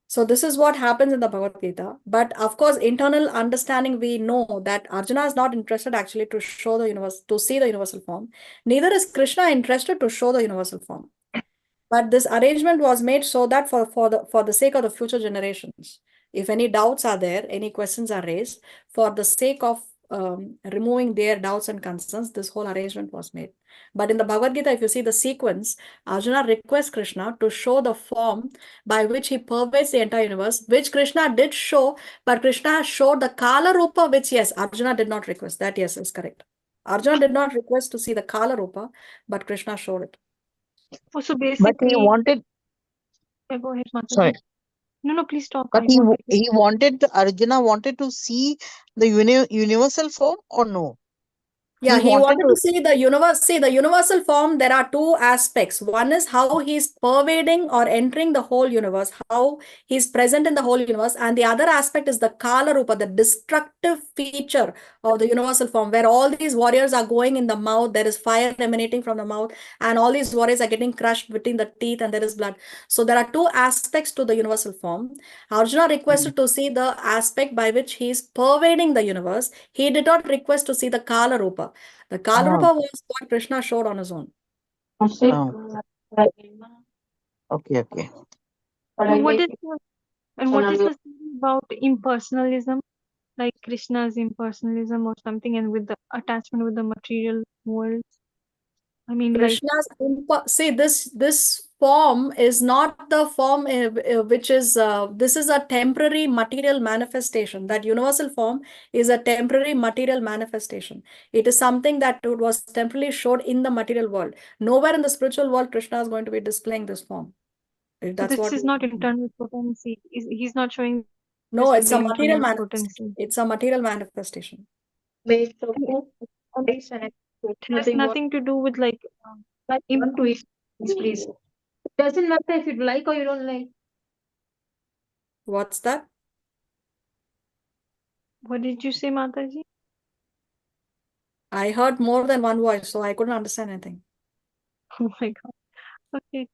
So this is what happens in the Bhagavad Gita. But of course, internal understanding, we know that Arjuna is not interested actually to show the universe, to see the universal form. Neither is Krishna interested to show the universal form. But this arrangement was made so that for the sake of the future generations, if any doubts are there, any questions are raised, for the sake of removing their doubts and concerns, this whole arrangement was made. But in the Bhagavad Gita, if you see the sequence, Arjuna requests Krishna to show the form by which he pervades the entire universe, which Krishna did show, but Krishna showed the Kala Rupa, which yes, Arjuna did not request. That yes is correct. Arjuna did not request to see the Kala Rupa, but Krishna showed it. Oh, so But he basically, wanted, yeah, go ahead, Mataji. sorry, No, please talk. but I wanted to. he Arjuna wanted to see the universal form or no? Yeah, he wanted wanted to see the universe. See, the universal form, there are two aspects. One is how he's pervading or entering the whole universe, how he's present in the whole universe. And the other aspect is the Kala Rupa, the destructive feature of the universal form, where all these warriors are going in the mouth, there is fire emanating from the mouth, and all these warriors are getting crushed between the teeth, and there is blood. So there are two aspects to the universal form. Arjuna requested to see the aspect by which he is pervading the universe. He did not request to see the Kala Rupa. The Kala Rupa was what Krishna showed on his own. Oh. Okay. And what is the thing about impersonalism, like Krishna's impersonalism or something, and with the attachment with the material world? I mean, like Krishna's see, this form is not the form which is this is a temporary material manifestation. That universal form is a temporary material manifestation. It is something that was temporarily showed in the material world. Nowhere in the spiritual world Krishna is going to be displaying this form. That's this what is not internal potency. He's not showing no, this it's with a the material internal manifestation. potency. It's a material manifestation. It has nothing to do with like Intuition, please. It doesn't matter if you like or you don't like. What's that? What did you say, Mataji? I heard more than one voice, so I couldn't understand anything. Oh my God. Okay.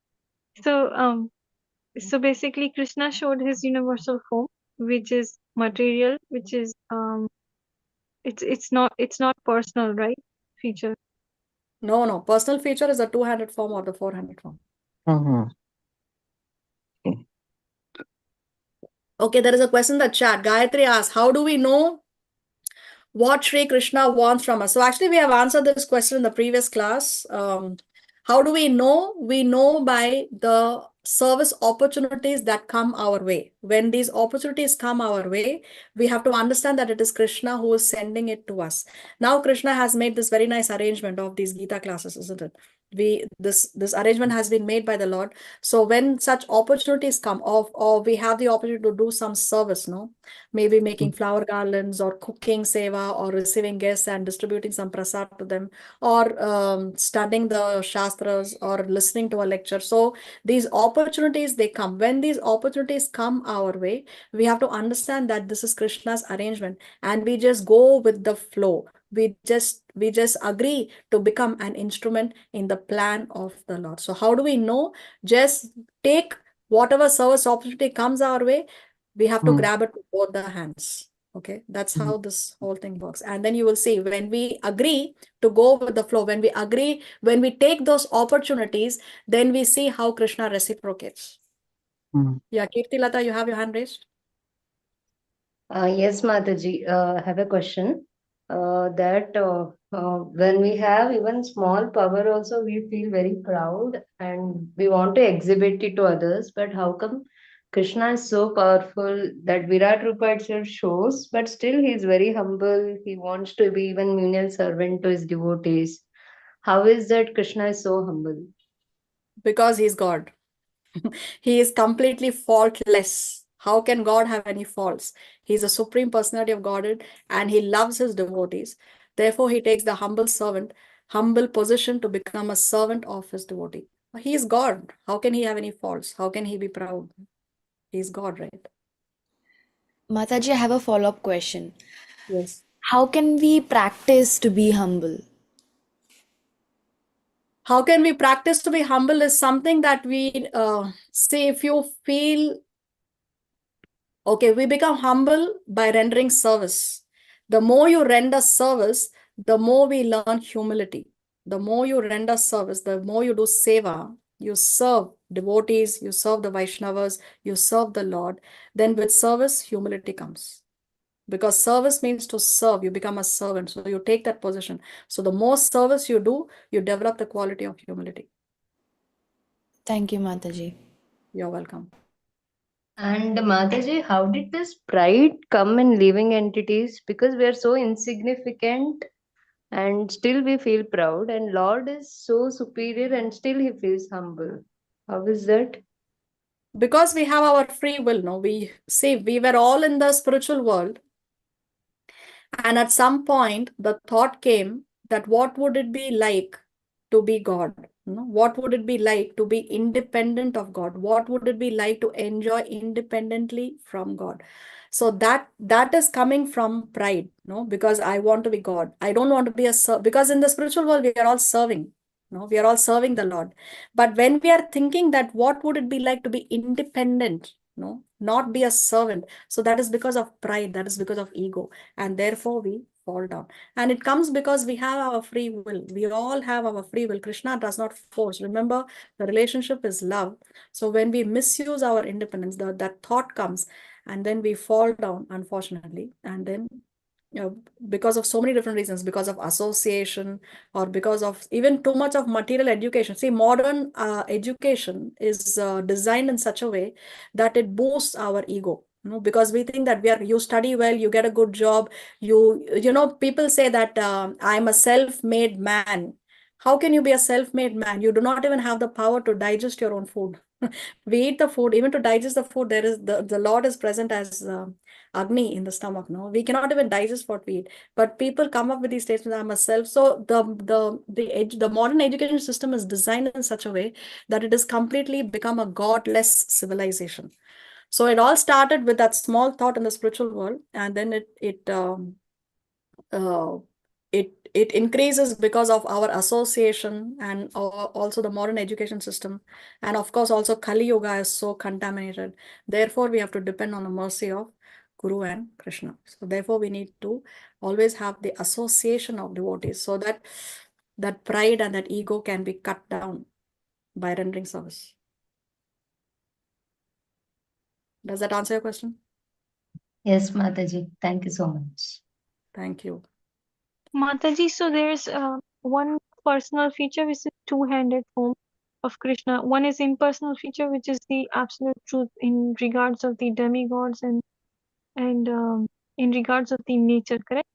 So basically Krishna showed his universal form, which is material, which is it's not personal, right? Feature. No. Personal feature is the two-handed form or the four-handed form. Okay, there is a question in the chat. Gayatri asks, how do we know what Sri Krishna wants from us? So actually, we have answered this question in the previous class. How do we know? We know by the service opportunities that come our way. When these opportunities come our way, we have to understand that it is Krishna who is sending it to us. Now Krishna has made this very nice arrangement of these Gita classes, isn't it? This arrangement has been made by the Lord. So when such opportunities come, or we have the opportunity to do some service, no, maybe making flower garlands or cooking seva or receiving guests and distributing some prasad to them, or studying the shastras or listening to a lecture. So these opportunities, they come. When these opportunities come our way, we have to understand that this is Krishna's arrangement, and we just go with the flow. We just agree to become an instrument in the plan of the Lord. So how do we know? Just take whatever service opportunity comes our way, we have to grab it with both the hands. Okay, that's how this whole thing works. And then you will see, when we agree to go with the flow, when we agree, when we take those opportunities, then we see how Krishna reciprocates. Yeah, Kirti Lata, you have your hand raised. Yes, Mataji, I have a question. That when we have even small power also, we feel very proud and we want to exhibit it to others. But how come Krishna is so powerful that Virat Rupa itself shows, but still he is very humble. He wants to be even menial servant to his devotees. How is that Krishna is so humble? Because he's God. He is completely faultless. How can God have any faults? He's a supreme personality of Godhead, and he loves his devotees. Therefore, he takes the humble servant, humble position to become a servant of his devotee. He is God. How can he have any faults? How can he be proud? He's God, right? Mataji, I have a follow-up question. Yes. How can we practice to be humble? How can we practice to be humble is something that we say, if you feel, okay, we become humble by rendering service. The more you render service, the more we learn humility. The more you render service, the more you do seva, you serve devotees, you serve the Vaishnavas, you serve the Lord, then with service, humility comes. Because service means to serve, you become a servant. So you take that position. So the more service you do, you develop the quality of humility. Thank you, Mataji. You're welcome. And Mataji, how did this pride come in living entities? Because we are so insignificant and still we feel proud, and Lord is so superior and still he feels humble. How is that? Because we have our free will, no? We see, we were all in the spiritual world. And at some point, the thought came that what would it be like to be God? What would it be like to be independent of God? What would it be like to enjoy independently from God? So that is coming from pride, because I want to be God. I don't want to be because in the spiritual world, we are all serving. We are all serving the Lord. But when we are thinking that what would it be like to be independent, not be a servant. So that is because of pride. That is because of ego. And therefore we fall down. And it comes because we have our free will. We all have our free will. Krishna does not force. Remember, the relationship is love. So when we misuse our independence, that thought comes, and then we fall down, unfortunately. And then, because of so many different reasons, because of association, or because of even too much of material education. See, modern education is designed in such a way that it boosts our ego. Because we think that you study well, you get a good job, people say that I'm a self-made man. How can you be a self-made man? You do not even have the power to digest your own food. We eat the food, even to digest the food, there is the Lord is present as Agni in the stomach. No, we cannot even digest what we eat. But people come up with these statements, I'm a self. So the modern education system is designed in such a way that it has completely become a godless civilization. So it all started with that small thought in the spiritual world, and then it increases because of our association, and also the modern education system, and of course also Kali Yuga is so contaminated. Therefore, we have to depend on the mercy of Guru and Krishna. So therefore, we need to always have the association of devotees, so that that pride and that ego can be cut down by rendering service. Does that answer your question? Yes, Mataji. Thank you so much. Thank you. Mataji, so there's one personal feature which is two-handed form. of Krishna. One is impersonal feature, which is the absolute truth in regards of the demigods and in regards of the nature, correct?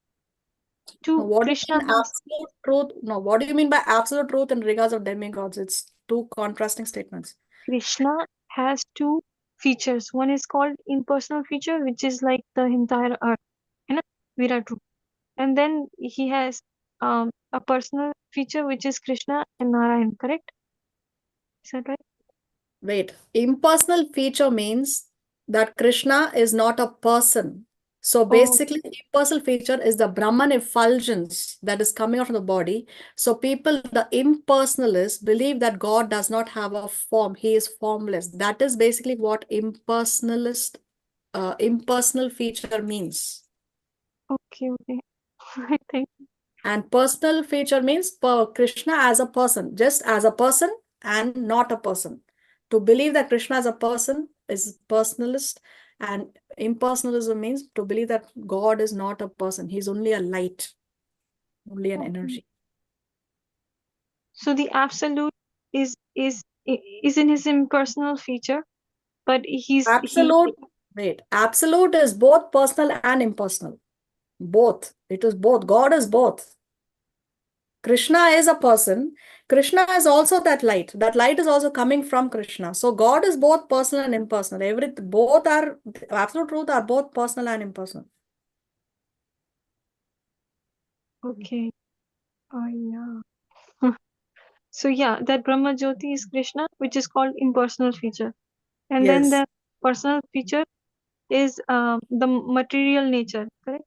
Now, Two, what do you Krishna mean has absolute truth? No, what do you mean by absolute truth in regards of demigods? It's two contrasting statements. Krishna has two features. One is called impersonal feature, which is like the entire earth, you know, Virat Rupa. And then he has a personal feature, which is Krishna and Narayan, correct? Is that right? Wait, impersonal feature means that Krishna is not a person. So Oh, basically, impersonal feature is the Brahman effulgence that is coming out of the body. So people, the impersonalists, believe that God does not have a form. He is formless. That is basically what impersonal feature means. okay. Thank you. And personal feature means Krishna as a person, just as a person and not a person. To believe that Krishna as a person is personalist, and impersonalism means to believe that God is not a person. He's only a light, only an Okay. energy. So the absolute is in his impersonal feature, but Absolute is both personal and impersonal. Both. It is both. God is both. Krishna is a person. Krishna is also that light. That light is also coming from Krishna. So God is both personal and impersonal. Both are absolute truth are both personal and impersonal. okay. Oh yeah. So yeah, that Brahma Jyoti is Krishna, which is called impersonal feature, and then Yes. the personal feature is the material nature, correct?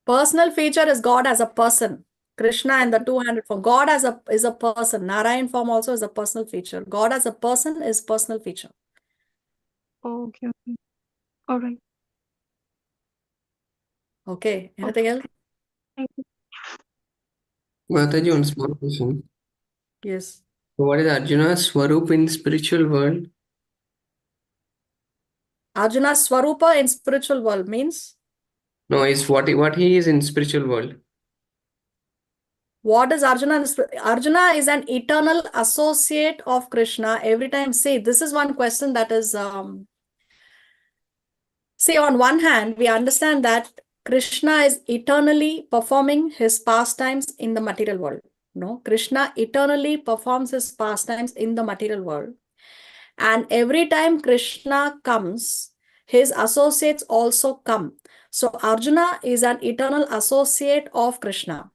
Personal feature is God as a person. Krishna and the two-handed form. God as is a person. Narayan form also is a personal feature. God as a person is personal feature. Oh, okay. All right. Okay. Anything else? Thank you. Mataji, one small question. Yes. So what is Arjuna's Swarup in spiritual world? Arjuna's Swarupa in spiritual world means No, is what he is in spiritual world. what is Arjuna? Arjuna is an eternal associate of Krishna. Every time, see, this is one question that is, see, on one hand, we understand that Krishna is eternally performing his pastimes in the material world. No, Krishna eternally performs his pastimes in the material world. And every time Krishna comes, his associates also come. So Arjuna is an eternal associate of Krishna.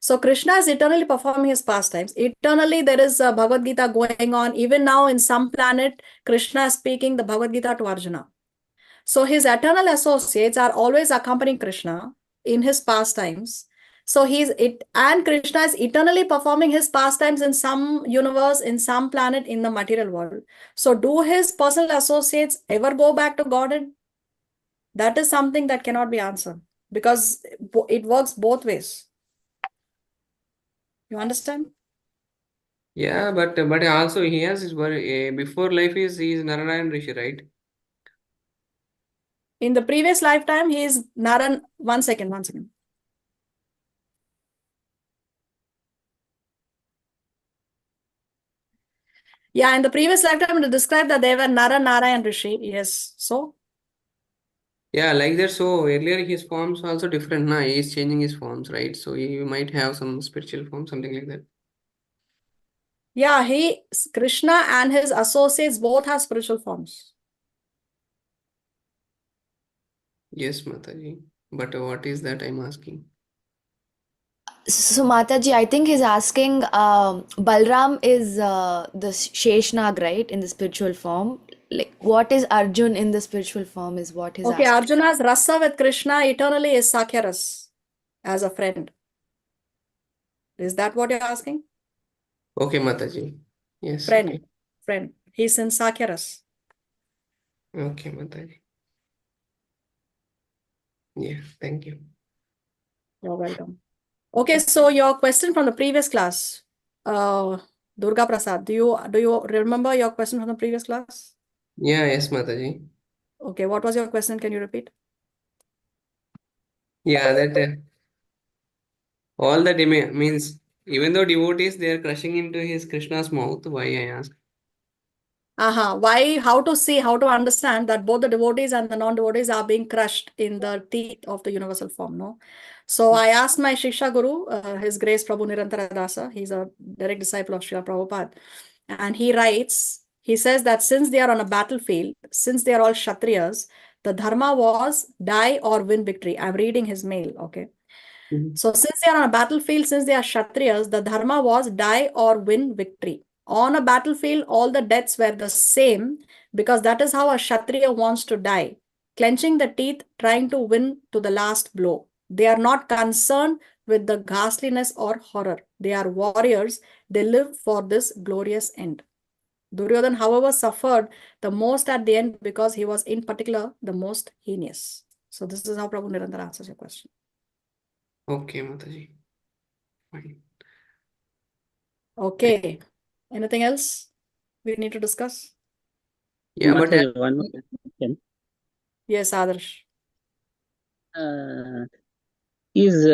So Krishna is eternally performing his pastimes. Eternally, there is a Bhagavad Gita going on. Even now, in some planet, Krishna is speaking the Bhagavad Gita to Arjuna. So his eternal associates are always accompanying Krishna in his pastimes. So and Krishna is eternally performing his pastimes in some universe, in some planet, in the material world. So do his personal associates ever go back to Godhead? That is something that cannot be answered because it works both ways. You understand? Yeah, but also he has his before life he is Narayan Rishi, right? In the previous lifetime, he is Naran. One second. Yeah, in the previous lifetime, it described that they were Nara, Narayan Rishi. Yes. So, Yeah, like that. So earlier his forms also different. Now he is changing his forms, right? So he might have some spiritual form, something like that. yeah, Krishna and his associates both have spiritual forms. Yes, Mataji. But what is that I'm asking? So Mataji, I think he's asking, Balram is the Sheshnag, right, in the spiritual form. Like, what is Arjun in the spiritual form is what he's Okay, asking. Arjuna's rasa with Krishna eternally is Sakyaras as a friend. Is that what you're asking? Okay, Mataji. Yes, Friend. okay. Friend. He's in Sakyaras. Okay, Mataji. Yeah, thank you. You're welcome. Okay, so your question from the previous class, Durga Prasad, do you remember your question from the previous class? Yeah, yes, Mataji. Okay, what was your question? Can you repeat? Yeah, that all the means Even though devotees, they are crushing into his Krishna's mouth. Why, I ask? Why, how to see, how to understand that both the devotees and the non-devotees are being crushed in the teeth of the universal form, no? So I asked my Shiksha Guru, His Grace Prabhu Nirantara Dasa, he's a direct disciple of Srila Prabhupada, and he writes, he says that since they are on a battlefield, since they are all Kshatriyas, the dharma was die or win victory. I'm reading his mail, okay? So since they are on a battlefield, since they are Kshatriyas, the dharma was die or win victory. On a battlefield, all the deaths were the same because that is how a Kshatriya wants to die, clenching the teeth, trying to win to the last blow. They are not concerned with the ghastliness or horror. They are warriors. They live for this glorious end. Duryodhan, however, suffered the most at the end because he was in particular the most heinous. So this is how Prabhu Nirantara answers your question. Okay, Mataji. Fine. Okay. Anything else we need to discuss? Yeah, but Mataji, one more question. Yes, Adarsh. Is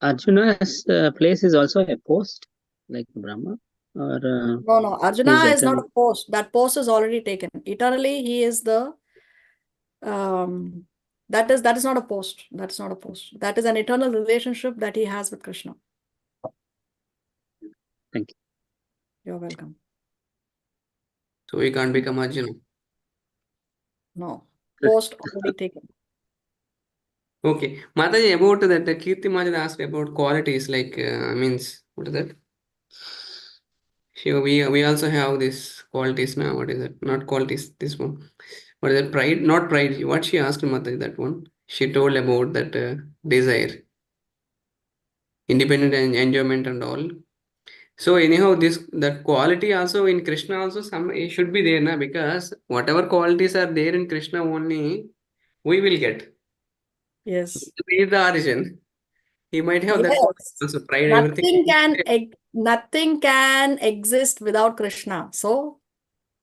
Arjuna's place is also a post like Brahma, or No, Arjuna is is not eternal? a post. That post is already taken. Eternally, he is the that is not a post. That's not a post. That is an eternal relationship that he has with Krishna. Thank you. You're welcome. So we can't become Arjuna. No, post already taken. Okay, Mataji, about that, Kirti Majan asked about qualities, like means what is that? Sure, we also have this qualities now. What is it? Not qualities. This one. What is it? Pride? Not pride. What she asked Mataji, that one. She told about that desire, independent and enjoyment and all. So anyhow, that quality also in Krishna also it should be there, na? Because whatever qualities are there in Krishna only, we will get. Yes. He is the origin. He might have that quality Yes. also, pride, everything. Nothing can exist without Krishna. So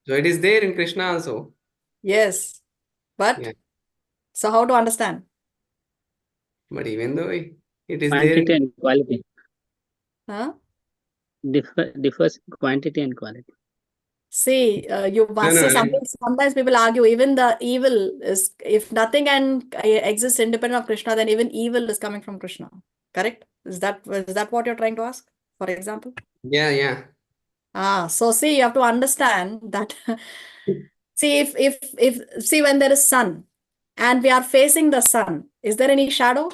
it is there in Krishna also. yes. But Yeah. so how to understand? But even though it is there Quantity in, and quality Huh? differs in quantity and quality. See, you must say something. Sometimes people argue even the evil is, if nothing can exist independent of Krishna, then even evil is coming from Krishna. Correct? Is that what you're trying to ask? For example? yeah. So see, you have to understand that. See, if see, when there is sun and we are facing the sun, is there any shadow?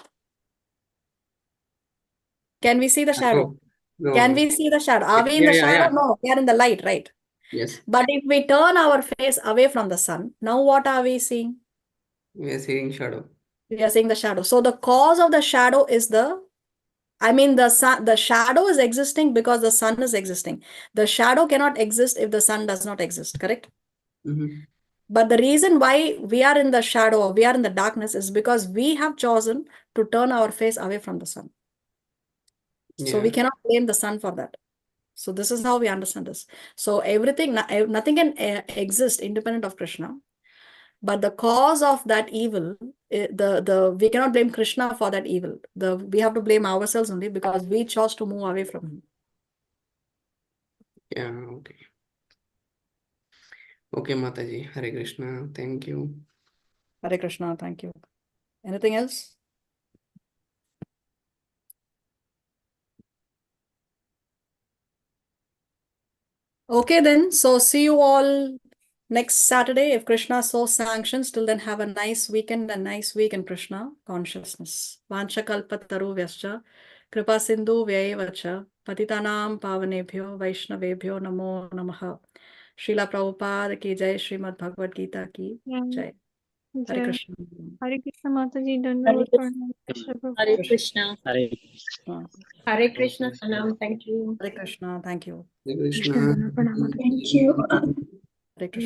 Can we see the shadow? No. Can we see the shadow? Are we in the shadow? Yeah. No, we are in the light, right? Yes. But if we turn our face away from the sun, now what are we seeing? We are seeing shadow. We are seeing the shadow. So the cause of the shadow is the sun. The shadow is existing because the sun is existing. The shadow cannot exist if the sun does not exist, correct? But the reason why we are in the shadow or we are in the darkness is because we have chosen to turn our face away from the sun. So we cannot blame the sun for that. So this is how we understand this. So nothing can exist independent of Krishna. But the cause of that evil, we cannot blame Krishna for that evil. We have to blame ourselves only because we chose to move away from him. Yeah, okay. Okay, Mataji. Hare Krishna. Thank you. Hare Krishna. Thank you. Anything else? Okay, then. So see you all next Saturday if Krishna so sanctions. Till then, have a nice weekend, a nice week in Krishna consciousness. Vanchakalpataru vyascha, kripa sindhu vyayavacha, patitanam pavanebhyo, vaishnavebhyo namo namaha. Srila Prabhupada ki jai, Srimad Bhagavad Gita ki jai. Hare Krishna. Hare Krishna Mataji, Hare Dandavat Krishna. Pranam. Hare Krishna. Hare Hare Krishna, Sanam. Thank you. Hare Krishna. Thank you. Hare Krishna. Thank you. Hare Krishna.